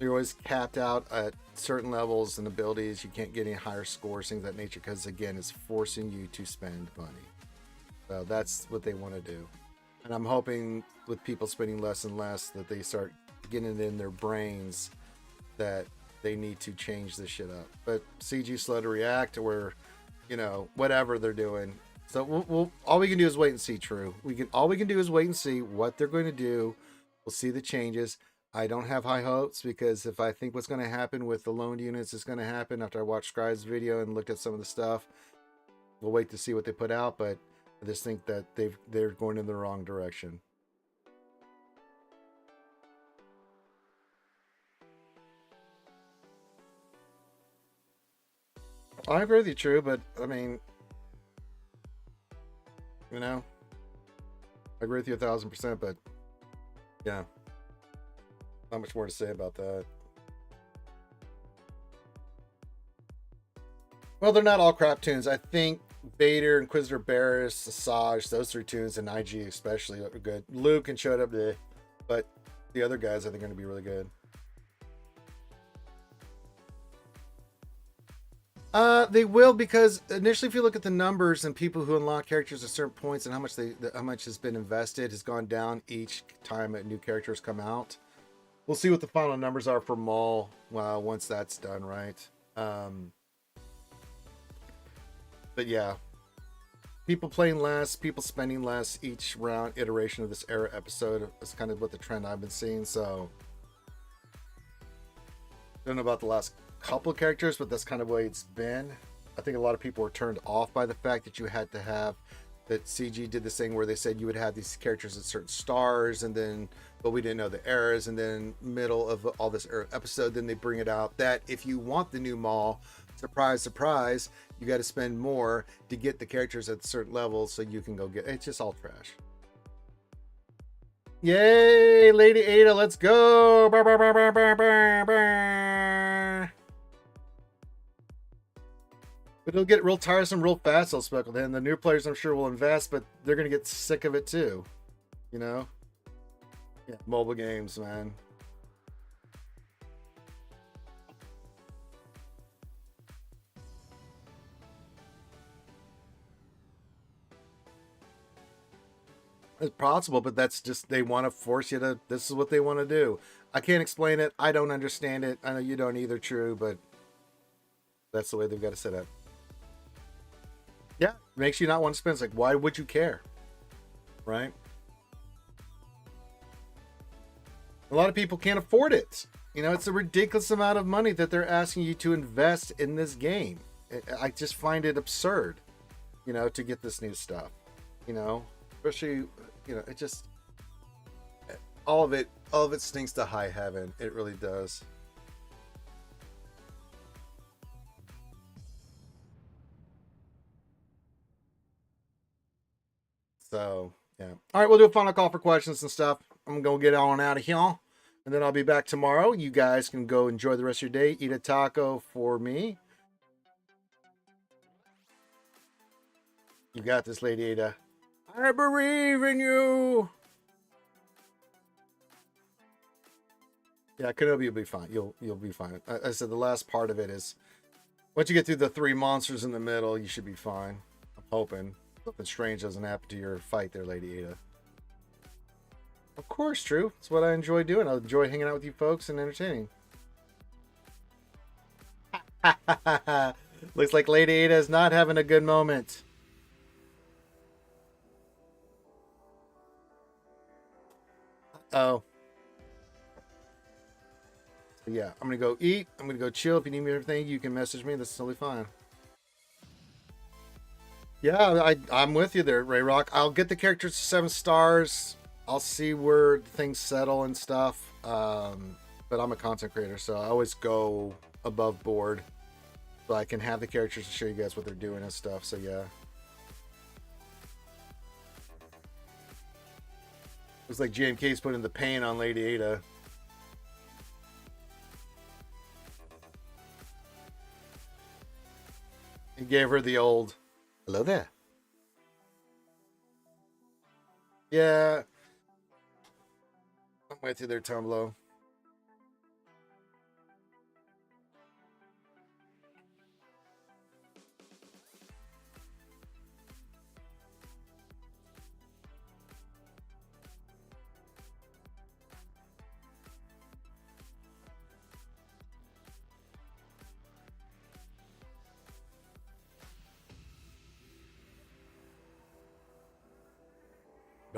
You're always capped out at certain levels and abilities. You can't get any higher scores, things of that nature, because again, it's forcing you to spend money. So that's what they want to do. And I'm hoping with people spending less and less that they start getting it in their brains that they need to change this shit up. But CG slow to react, or you know, whatever they're doing. So we'll all we can do is wait and see. True, all we can do is wait and see what they're going to do. We'll see the changes. I don't have high hopes because if I think what's going to happen with the loaned units is going to happen after I watched Scribe's video and looked at some of the stuff, we'll wait to see what they put out. But I just think that they're going in the wrong direction. I agree with you, True, but I mean, you know, I agree with you 1000%, but yeah, not much more to say about that. Well, they're not all crap tunes. I think Vader, Inquisitor Barriss, Asajj, those 3 tunes, and IG especially are good. Luke and showed up today, but the other guys I think are going to be really good. They will, because initially, if you look at the numbers and people who unlock characters at certain points and how much has been invested has gone down each time a new character has come out. We'll see what the final numbers are for Maul once that's done, right? But yeah, people playing less, people spending less each round iteration of this era episode is kind of what the trend I've been seeing. So I don't know about the last couple of characters, but that's kind of the way it's been. I think a lot of people were turned off by the fact that you had to have that CG did this thing where they said you would have these characters at certain stars, and then but we didn't know the eras, and then middle of all this era episode then they bring it out that if you want the new Maul, surprise surprise, you got to spend more to get the characters at certain levels so you can go get it's just all trash. Yay, Lady Ada, let's go. Bah, bah, bah, bah, bah, bah, bah. But it'll get real tiresome real fast, they'll speckled in. The new players, I'm sure, will invest, but they're going to get sick of it too. You know? Yeah, mobile games, man. It's possible, but that's just, they want to force you to, this is what they want to do. I can't explain it. I don't understand it. I know you don't either, True, but that's the way they've got to set up. Yeah, makes you not want to spend. It's like, why would you care? Right? A lot of people can't afford it. You know, it's a ridiculous amount of money that they're asking you to invest in this game. I just find it absurd, you know, to get this new stuff, you know, especially, you know, it just, all of it stinks to high heaven. It really does. So, yeah. All right, we'll do a final call for questions and stuff. I'm going to get on out of here. And then I'll be back tomorrow. You guys can go enjoy the rest of your day. Eat a taco for me. You got this, Lady Ada. I believe in you. Yeah, Kenobi will be fine. You'll be fine. I said the last part of it is once you get through the 3 monsters in the middle, you should be fine. I'm hoping something strange doesn't happen to your fight there, Lady Ada. Of course, True. It's what I enjoy doing. I enjoy hanging out with you folks and entertaining. Looks like Lady Ada is not having a good moment. Oh. Yeah, I'm going to go eat. I'm going to go chill. If you need me anything, you can message me. That's totally fine. Yeah, I'm with you there, Ray Rock. I'll get the characters to 7 stars. I'll see where things settle and stuff. But I'm a content creator, so I always go above board so I can have the characters to show you guys what they're doing and stuff. So yeah. Looks like GMK's putting the pain on Lady Ada. He gave her the old, hello there. Yeah. I'm with you there, Tumlo.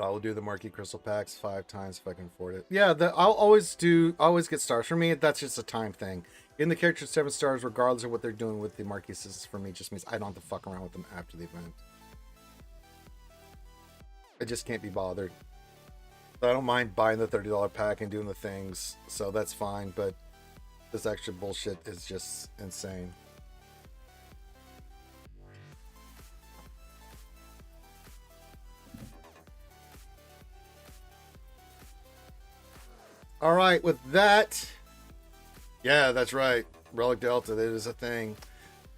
I will do the Marquee Crystal packs 5 times if I can afford it. Yeah, I'll always get stars. For me, that's just a time thing. In the character 7 stars, regardless of what they're doing with the Marquee systems, for me just means I don't have to fuck around with them after the event. I just can't be bothered. I don't mind buying the $30 pack and doing the things, so that's fine, but this extra bullshit is just insane. All right, with that, yeah, that's right. Relic Delta, that is a thing.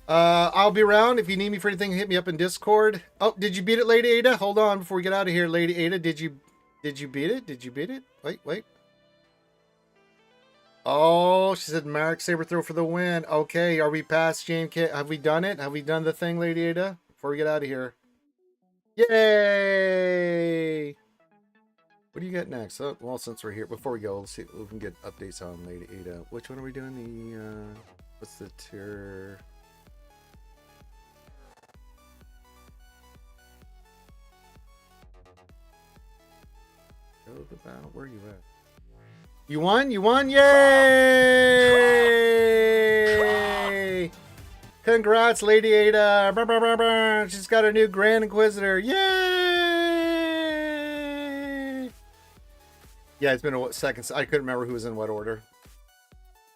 I'll be around. If you need me for anything, hit me up in Discord. Oh, did you beat it, Lady Ada? Hold on before we get out of here, Lady Ada. Did you beat it? Did you beat it? Wait. Oh, she said Marek Saber throw for the win. Okay, are we past JMK? Have we done it? Have we done the thing, Lady Ada? Before we get out of here. Yay! What do you got next? Oh, well, since we're here, before we go, let's see if we can get updates on Lady Ada. Which one are we doing? The, what's the tier? Go to the battle. Where are you at? You won? You won? Yay! Congrats, Lady Ada! Brr, brr, brr, brr. She's got a new Grand Inquisitor. Yay! Yeah, it's been a second. I couldn't remember who was in what order.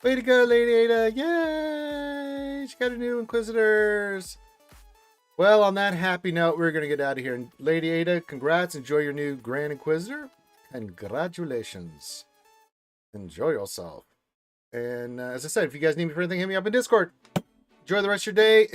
Way to go, Lady Ada! Yay! She got a new Inquisitors. Well, on that happy note, we're gonna get out of here. And Lady Ada, congrats! Enjoy your new Grand Inquisitor. Congratulations! Enjoy yourself. And as I said, if you guys need me for anything, hit me up in Discord. Enjoy the rest of your day.